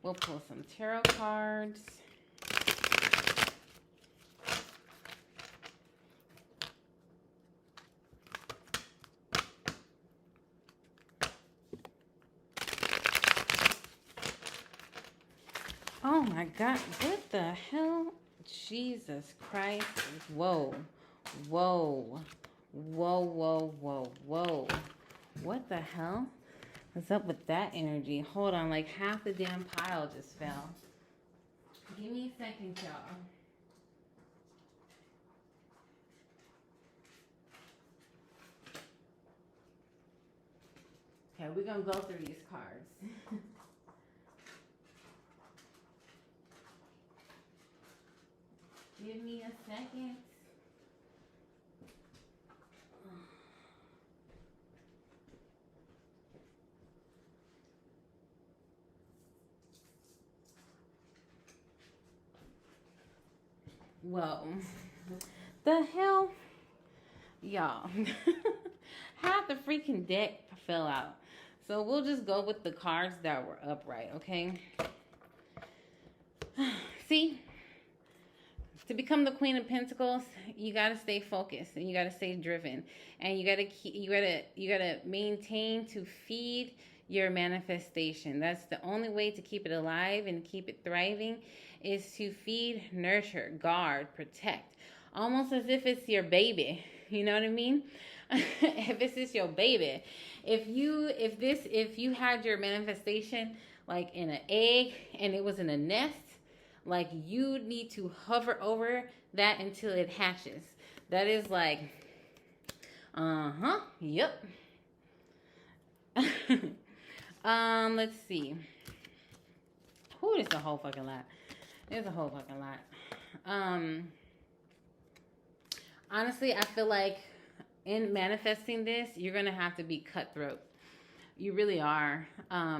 We'll pull some tarot cards. Oh my God, what the hell? Jesus Christ. Whoa. Whoa. Whoa, whoa, whoa, whoa. What the hell? What's up with that energy? Hold on, like half the damn pile just fell. Give me a second, y'all. Okay, we're gonna go through these cards. Give me a second. Whoa. The hell? Y'all. Half the freaking deck fell out. So we'll just go with the cards that were upright, okay? See? To become the Queen of Pentacles, you gotta stay focused and you gotta stay driven, and you gotta maintain to feed your manifestation. That's the only way to keep it alive and keep it thriving, is to feed, nurture, guard, protect, almost as if it's your baby. You know what I mean? If this is your baby, if you had your manifestation like in an egg and it was in a nest, like you need to hover over that until it hatches. That is like, yep. Let's see. Ooh, there's a whole fucking lot. There's a whole fucking lot. Honestly, I feel like in manifesting this, you're gonna have to be cutthroat. You really are.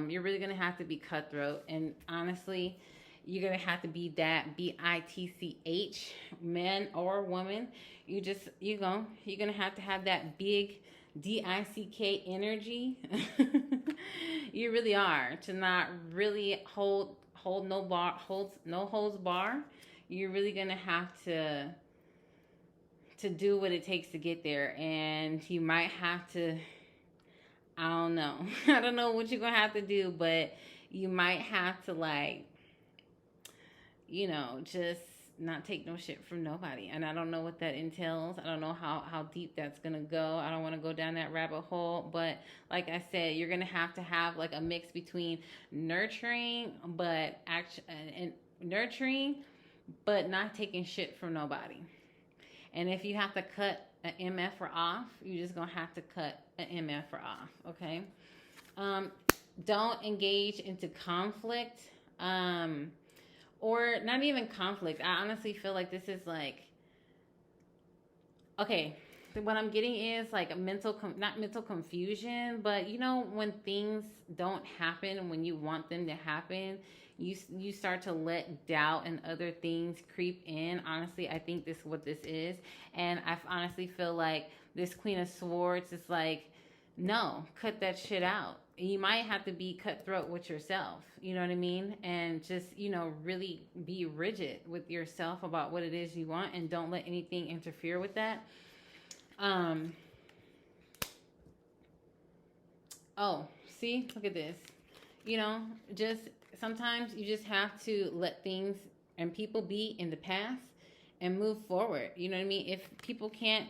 You're really gonna have to be cutthroat, and honestly, you're gonna have to be that bitch, man or woman. You're gonna have to have that big dick energy. You really are, to not really hold no holds bar. You're really gonna have to do what it takes to get there, and you might have to, I don't know. I don't know what you're gonna have to do, but you might have to, like, just not take no shit from nobody. And I don't know what that entails. I don't know how deep that's gonna go. I don't want to go down that rabbit hole, but like I said, you're gonna have like a mix between nurturing but not taking shit from nobody. And if you have to cut an MFer off, you're just gonna have to cut an MFer off, okay? Don't engage into conflict, or not even conflict. I honestly feel like this is like, okay, what I'm getting is like not mental confusion, but when things don't happen when you want them to happen, you start to let doubt and other things creep in. Honestly, I think this is what this is. And I honestly feel like this Queen of Swords is like, no, cut that shit out. You might have to be cutthroat with yourself, you know what I mean? And just, really be rigid with yourself about what it is you want, and don't let anything interfere with that. Oh, see, look at this. Just sometimes you just have to let things and people be in the past and move forward. You know what I mean? If people can't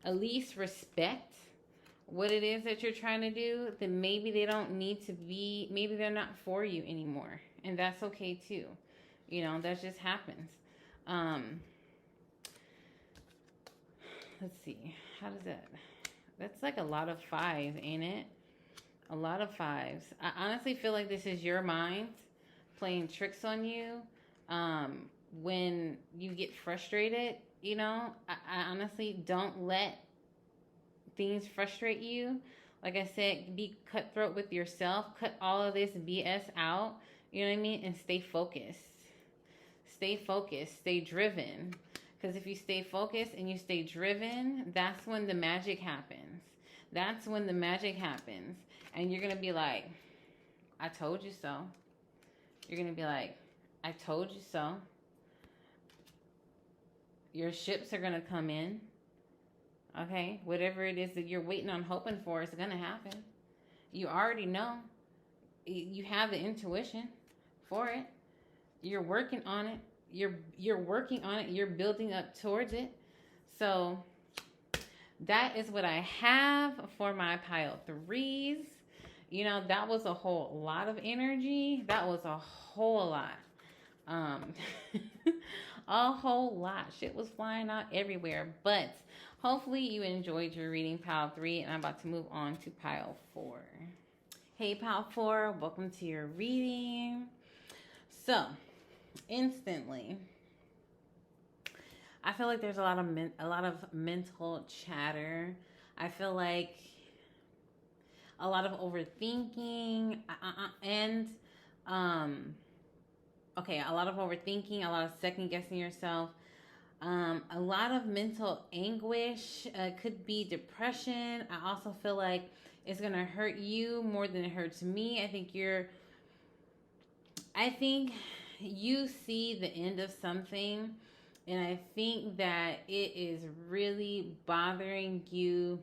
at least respect what it is that you're trying to do, then maybe they don't need to be, maybe they're not for you anymore. And that's okay too. That just happens. Let's see. How does that? That's like a lot of fives, ain't it? A lot of fives. I honestly feel like this is your mind playing tricks on you. When you get frustrated, I honestly don't let things frustrate you. Like I said, be cutthroat with yourself. Cut all of this BS out. You know what I mean? And stay focused. Stay focused. Stay driven. Because if you stay focused and you stay driven, that's when the magic happens. That's when the magic happens. And you're going to be like, I told you so. You're going to be like, I told you so. Your ships are going to come in. Okay? Whatever it is that you're waiting on, hoping for, is going to happen. You already know. You have the intuition for it. You're working on it. You're working on it. You're building up towards it. So that is what I have for my pile threes. You know, that was a whole lot of energy. That was a whole lot. Um, a whole lot. Shit was flying out everywhere. But hopefully you enjoyed your reading, pile three, and I'm about to move on to pile four. Hey, pile four, welcome to your reading. So, instantly, I feel like there's a lot of mental chatter. I feel like a lot of overthinking and okay, a lot of overthinking, a lot of second guessing yourself, a lot of mental anguish. Could be depression. I also feel like it's gonna hurt you more than it hurts me. I think you see the end of something, and I think that it is really bothering you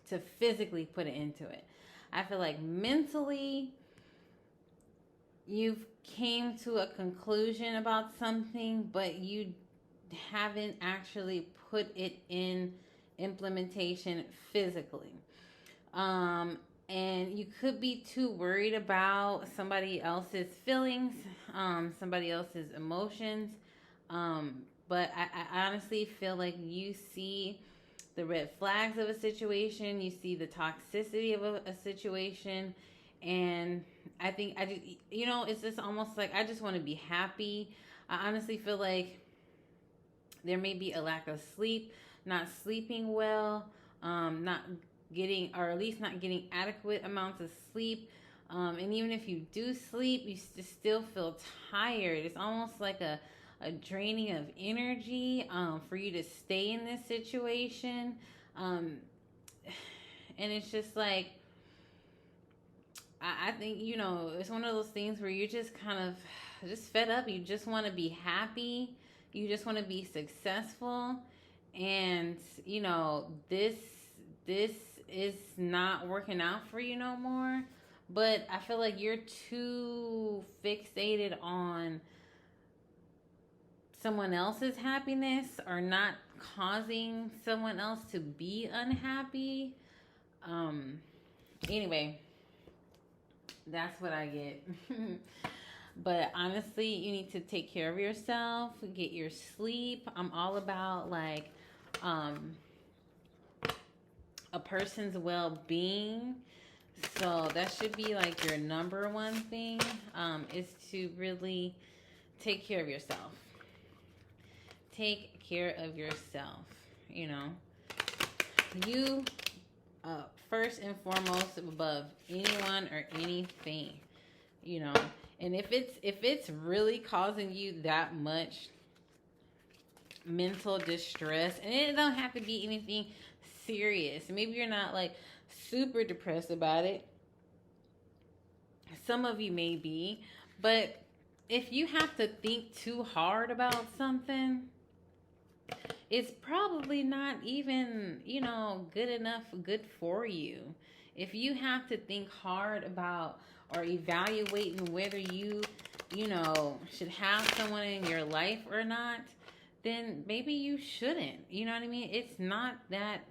to physically put it into it. I feel like mentally you've came to a conclusion about something, but you haven't actually put it in implementation physically. And you could be too worried about somebody else's feelings, somebody else's emotions. But I honestly feel like you see the red flags of a situation, you see the toxicity of a situation, and I think I just, you know, it's just almost like I just want to be happy. I honestly feel like there may be a lack of sleep, not sleeping well, not getting, or at least not getting adequate amounts of sleep. And even if you do sleep, you still feel tired. It's almost like a draining of energy for you to stay in this situation. And it's just like, I think, you know, it's one of those things where you're just kind of just fed up. You just want to be happy. You just want to be successful. And, you know, this is not working out for you no more. But I feel like you're too fixated on someone else's happiness or not causing someone else to be unhappy. Anyway, that's what I get. But honestly, you need to take care of yourself, get your sleep. I'm all about like a person's well-being. So that should be like your number one thing, is to really take care of yourself. Take care of yourself. You know, you first and foremost above anyone or anything. You know, and if it's really causing you that much mental distress, and it don't have to be anything serious. Maybe you're not like super depressed about it. Some of you may be, but if you have to think too hard about something, it's probably not even, you know, good for you. If you have to think hard about or evaluating whether you know, should have someone in your life or not, then maybe you shouldn't. You know what I mean? It's not that,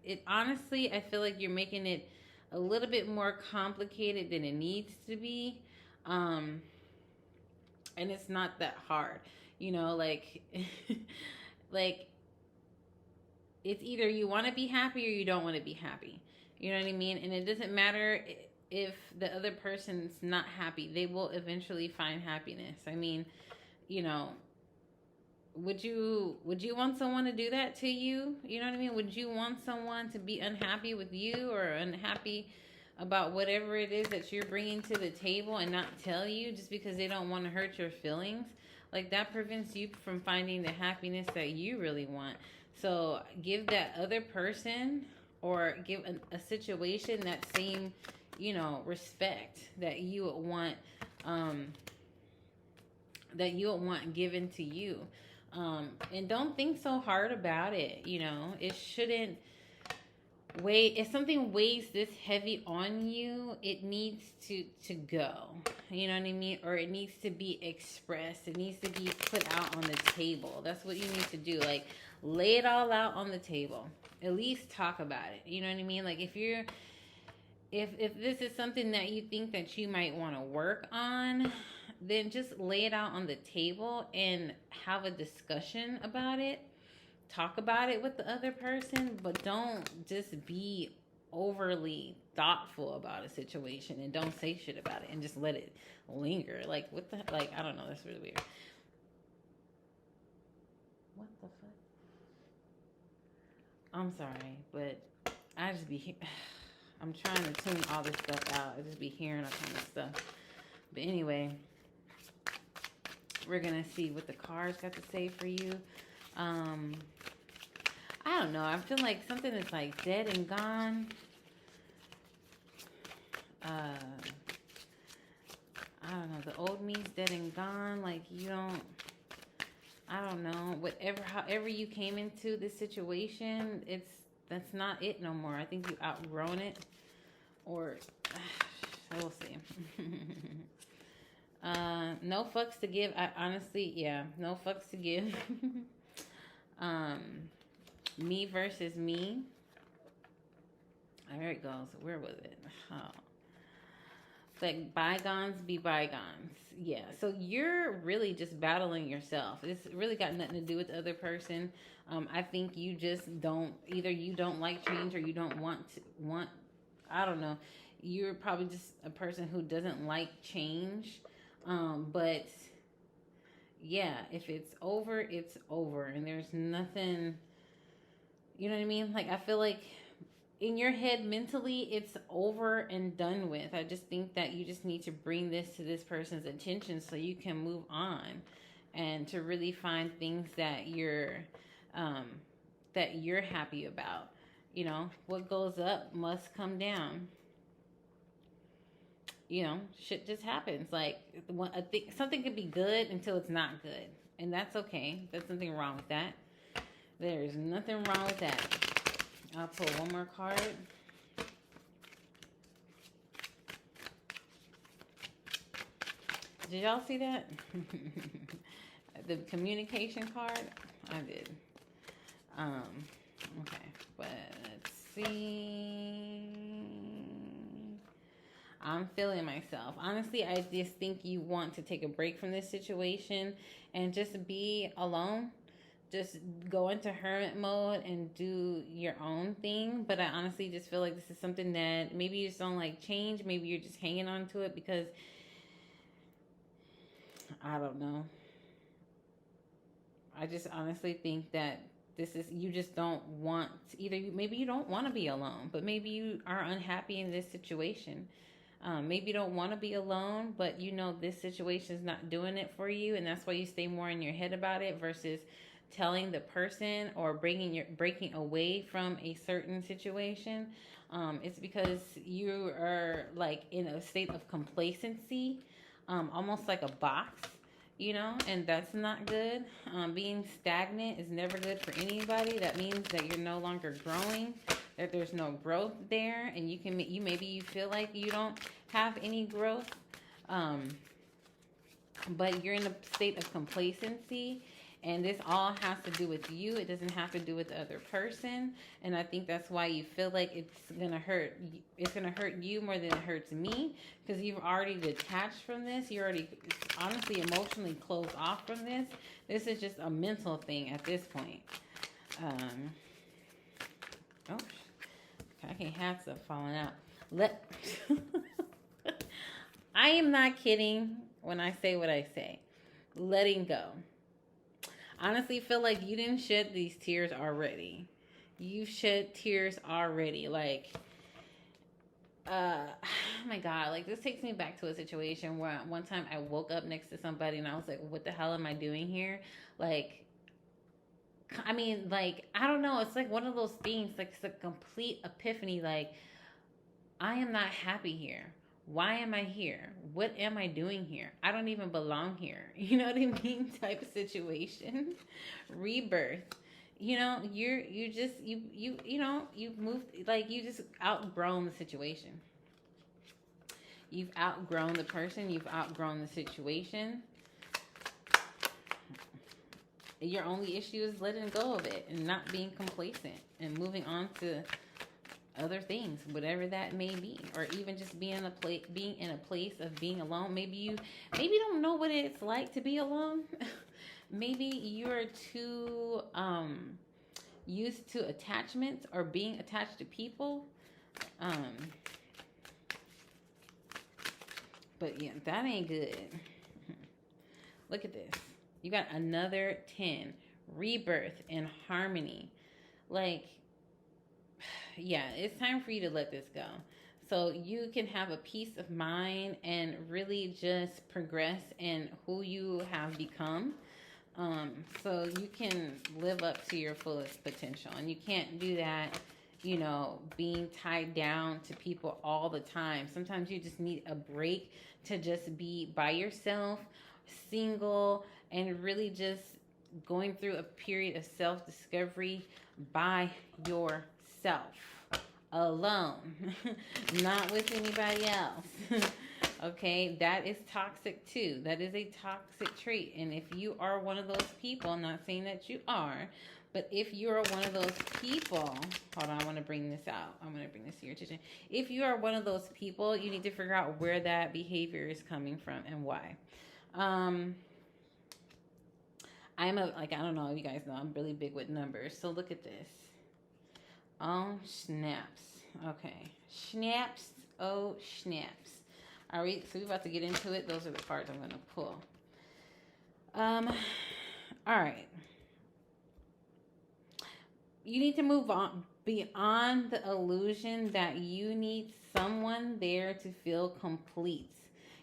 it honestly, I feel like you're making it a little bit more complicated than it needs to be. And it's not that hard. You know, like like it's either you want to be happy or you don't want to be happy. You know what I mean? And it doesn't matter if the other person's not happy. They will eventually find happiness. I mean, you know, would you want someone to do that to you? You know what I mean? Would you want someone to be unhappy with you or unhappy about whatever it is that you're bringing to the table and not tell you just because they don't want to hurt your feelings? Like, that prevents you from finding the happiness that you really want. So give that other person, or give a situation that same, you know, respect that you would want, given to you. And don't think so hard about it. You know, it shouldn't if something weighs this heavy on you, it needs to go. You know what I mean? Or it needs to be expressed. It needs to be put out on the table. That's what you need to do. Like, lay it all out on the table. At least talk about it. You know what I mean? Like, if this is something that you think that you might want to work on, then just lay it out on the table and have a discussion about it. Talk about it with the other person, but don't just be overly thoughtful about a situation and don't say shit about it and just let it linger. Like, what the, like, I don't know, that's really weird. What the fuck? I'm sorry, but I just be I'm trying to tune all this stuff out. I just be hearing all kind of stuff. But anyway, we're gonna see what the cards got to say for you. I don't know. I feel like something is like dead and gone. I don't know. The old me's dead and gone. Like, you don't. I don't know. However you came into this situation, that's not it no more. I think you outgrown it, or we'll see. No fucks to give. I honestly, yeah, no fucks to give. Me versus me. There it goes. Where was it? Oh. It's like bygones be bygones. Yeah. So you're really just battling yourself. It's really got nothing to do with the other person. I think you just don't, either you don't like change or you don't want, I don't know. You're probably just a person who doesn't like change. But yeah, if it's over, it's over. And there's nothing, you know what I mean? Like, I feel like in your head, mentally, it's over and done with. I just think that you just need to bring this to this person's attention so you can move on and to really find things that you're happy about. You know, what goes up must come down. You know, shit just happens. Like, something could be good until it's not good, and that's okay. There's nothing wrong with that. There's nothing wrong with that. I'll pull one more card. Did y'all see that? The communication card? I did. Okay, but let's see. I'm feeling myself. Honestly, I just think you want to take a break from this situation and just be alone. Just go into hermit mode and do your own thing. But I honestly just feel like this is something that maybe you just don't like change. Maybe you're just hanging on to it because, I don't know. I just honestly think that this is, you just don't want, maybe you don't want to be alone, but maybe you are unhappy in this situation. Maybe you don't want to be alone, but you know this situation is not doing it for you, and that's why you stay more in your head about it versus telling the person or breaking away from a certain situation. It's because you are like in a state of complacency, almost like a box, you know, and that's not good. Being stagnant is never good for anybody. That means that you're no longer growing, that there's no growth there, and maybe you feel like you don't have any growth, but you're in a state of complacency. And this all has to do with you. It doesn't have to do with the other person. And I think that's why you feel like it's going to hurt. It's going to hurt you more than it hurts me. Because you've already detached from this. You're already honestly emotionally closed off from this. This is just a mental thing at this point. Okay, hats are falling out. I am not kidding when I say what I say. Letting go. Honestly, feel like you didn't shed these tears already. You shed tears already. Like, oh my God, like this takes me back to a situation where one time I woke up next to somebody and I was like, what the hell am I doing here? Like, I mean, like, I don't know. It's like one of those things, like it's a complete epiphany. Like, I am not happy here. Why am I here? What am I doing here? I don't even belong here. You know what I mean? Type of situation. Rebirth. you know, you've moved, like, you just outgrown the situation. You've outgrown the person, you've outgrown the situation. Your only issue is letting go of it and not being complacent and moving on to other things, whatever that may be, or even just being in a place of being alone. Maybe you don't know what it's like to be alone. Maybe you're too used to attachments or being attached to people. But yeah, that ain't good. Look at this. You got another 10. Rebirth and harmony. Like, yeah, it's time for you to let this go. So you can have a peace of mind and really just progress in who you have become. So you can live up to your fullest potential. And you can't do that, you know, being tied down to people all the time. Sometimes you just need a break to just be by yourself, single, and really just going through a period of self-discovery by yourself, alone, not with anybody else. Okay, that is toxic too. That is a toxic trait. And if you are one of those people, I'm not saying that you are, but if you're one of those people, hold on, I want to bring this out. I'm going to bring this to your attention. If you are one of those people, you need to figure out where that behavior is coming from and why. I don't know if you guys know, I'm really big with numbers. So look at this. Oh, snaps. Okay. Snaps. Oh, snaps. All right, so we're about to get into it. Those are the cards I'm going to pull. All right. You need to move on beyond the illusion that you need someone there to feel complete.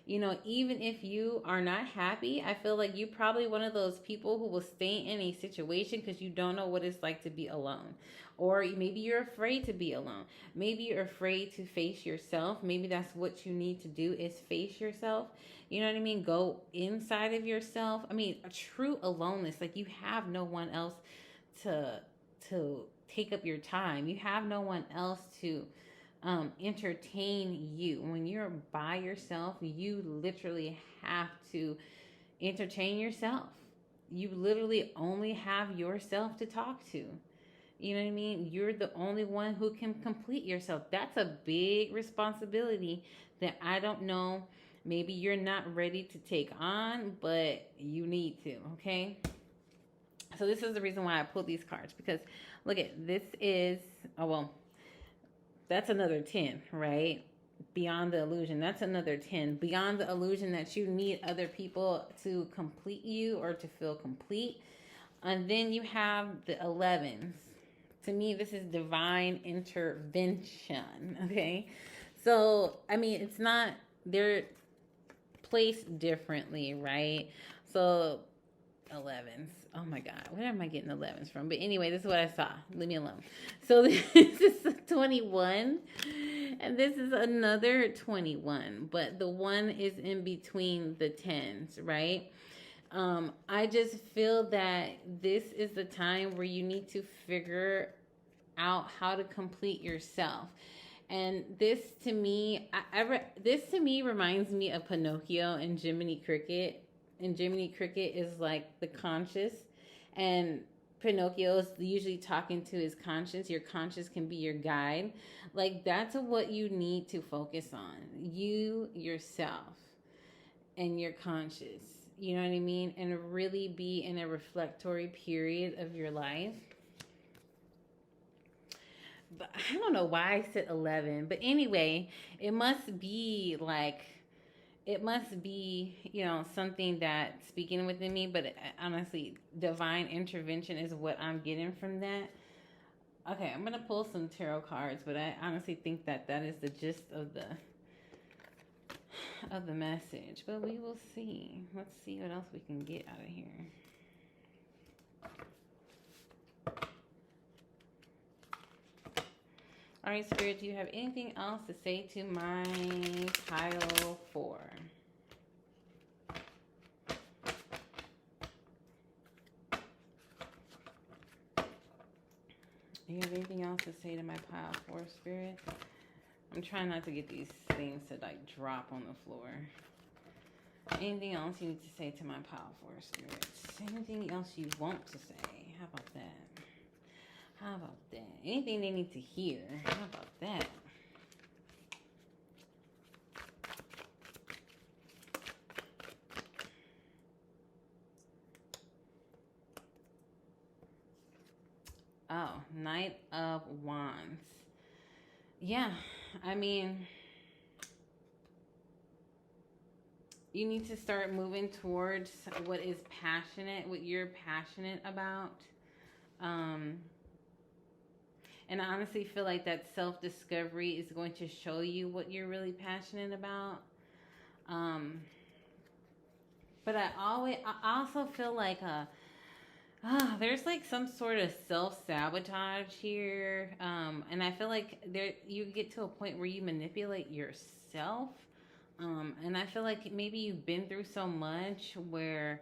You know, even if you are not happy, I feel like you're probably one of those people who will stay in a situation because you don't know what it's like to be alone. Or maybe you're afraid to be alone. Maybe you're afraid to face yourself. Maybe that's what you need to do, is face yourself. You know what I mean? Go inside of yourself. I mean, a true aloneness. Like, you have no one else to take up your time. You have no one else to entertain you. When you're by yourself, you literally have to entertain yourself. You literally only have yourself to talk to. You know what I mean? You're the only one who can complete yourself. That's a big responsibility that I don't know, maybe you're not ready to take on, but you need to, okay? So this is the reason why I pulled these cards, because look at this is, that's another 10, right? Beyond the illusion, that's another 10. Beyond the illusion that you need other people to complete you or to feel complete. And then you have the 11s. To me, this is divine intervention, okay? So, I mean, it's not, they're placed differently, right? So, 11s. Oh my God, where am I getting 11s from? But anyway, this is what I saw. Leave me alone. So this is 21, and this is another 21, but the one is in between the 10s, right? I just feel that this is the time where you need to figure out how to complete yourself. And this to me reminds me of Pinocchio and Jiminy Cricket. And Jiminy Cricket is like the conscious, and Pinocchio is usually talking to his conscience. Your conscience can be your guide. Like, that's what you need to focus on. You, yourself, and your conscience. You know what I mean? And really be in a reflectory period of your life. But I don't know why I said 11. But anyway, it must be, you know, something that's speaking within me. But honestly, divine intervention is what I'm getting from that. Okay, I'm going to pull some tarot cards. But I honestly think that is the gist of the message. But we will see. Let's see what else we can get out of here. All right, Spirit, do you have anything else to say to my pile 4? Do you have anything else to say to my pile 4 spirit? I'm trying not to get these things to like drop on the floor. Anything else you need to say to my pile 4 spirits? Anything else you want to say? How about that? How about that? Anything they need to hear? How about that? Oh, Knight of Wands. Yeah, I mean, you need to start moving towards what is passionate, what you're passionate about. And I honestly feel like that self-discovery is going to show you what you're really passionate about. But I also feel like there's like some sort of self-sabotage here. And I feel like you get to a point where you manipulate yourself. And I feel like maybe you've been through so much where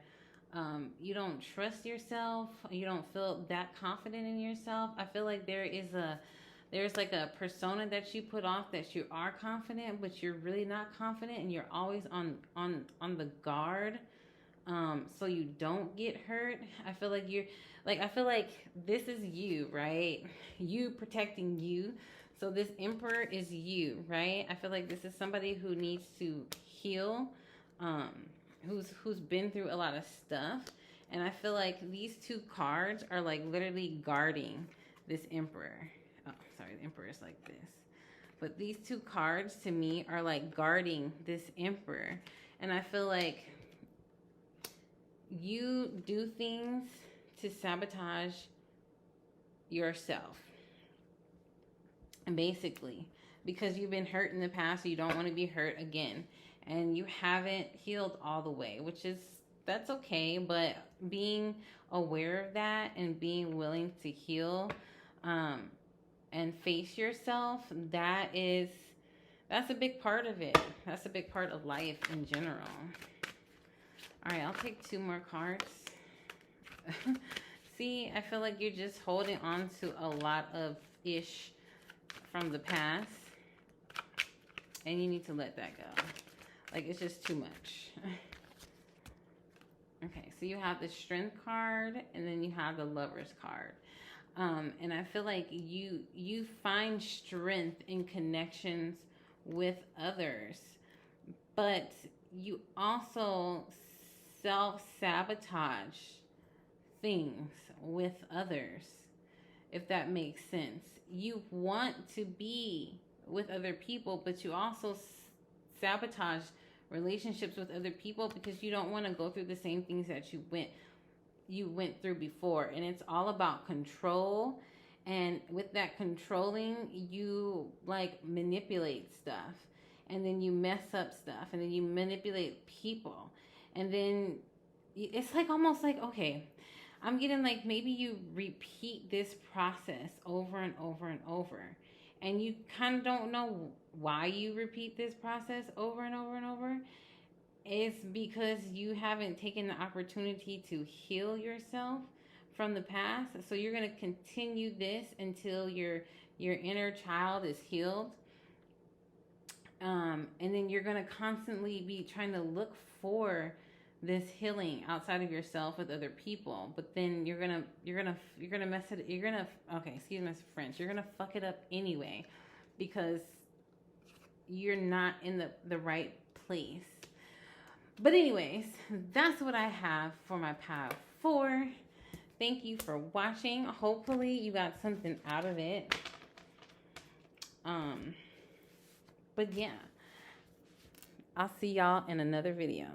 you don't trust yourself. You don't feel that confident in yourself. I feel like there's like a persona that you put off that you are confident, but you're really not confident, and you're always on the guard. So you don't get hurt. I feel like this is you, right? You protecting you. So this Emperor is you, right? I feel like this is somebody who needs to heal, who's been through a lot of stuff. And I feel like these 2 cards are like literally guarding this Emperor. Oh, sorry, the Emperor is like this. But these 2 cards to me are like guarding this Emperor. And I feel like you do things to sabotage yourself. And basically, because you've been hurt in the past, so you don't want to be hurt again. And you haven't healed all the way, that's okay. But being aware of that and being willing to heal and face yourself, that's a big part of it. That's a big part of life in general. All right, I'll take 2 more cards. See, I feel like you're just holding on to a lot of ish from the past, and you need to let that go. Like, it's just too much. Okay, so you have the Strength card, and then you have the Lovers card. And I feel like you find strength in connections with others, but you also self-sabotage things with others, if that makes sense. You want to be with other people, but you also sabotage relationships with other people because you don't want to go through the same things that you went through before. And it's all about control. And with that controlling, you like manipulate stuff, and then you mess up stuff, and then you manipulate people, and then it's like almost like, okay, I'm getting like maybe you repeat this process over and over and over, and you kind of don't know why you repeat this process over and over and over. It's because you haven't taken the opportunity to heal yourself from the past. So you're going to continue this until your inner child is healed. And then you're going to constantly be trying to look for this healing outside of yourself with other people. But then you're gonna mess it. Okay, excuse my French. You're gonna fuck it up anyway, because you're not in the right place. But anyways, that's what I have for my pile 4. Thank you for watching. Hopefully you got something out of it. But yeah, I'll see y'all in another video.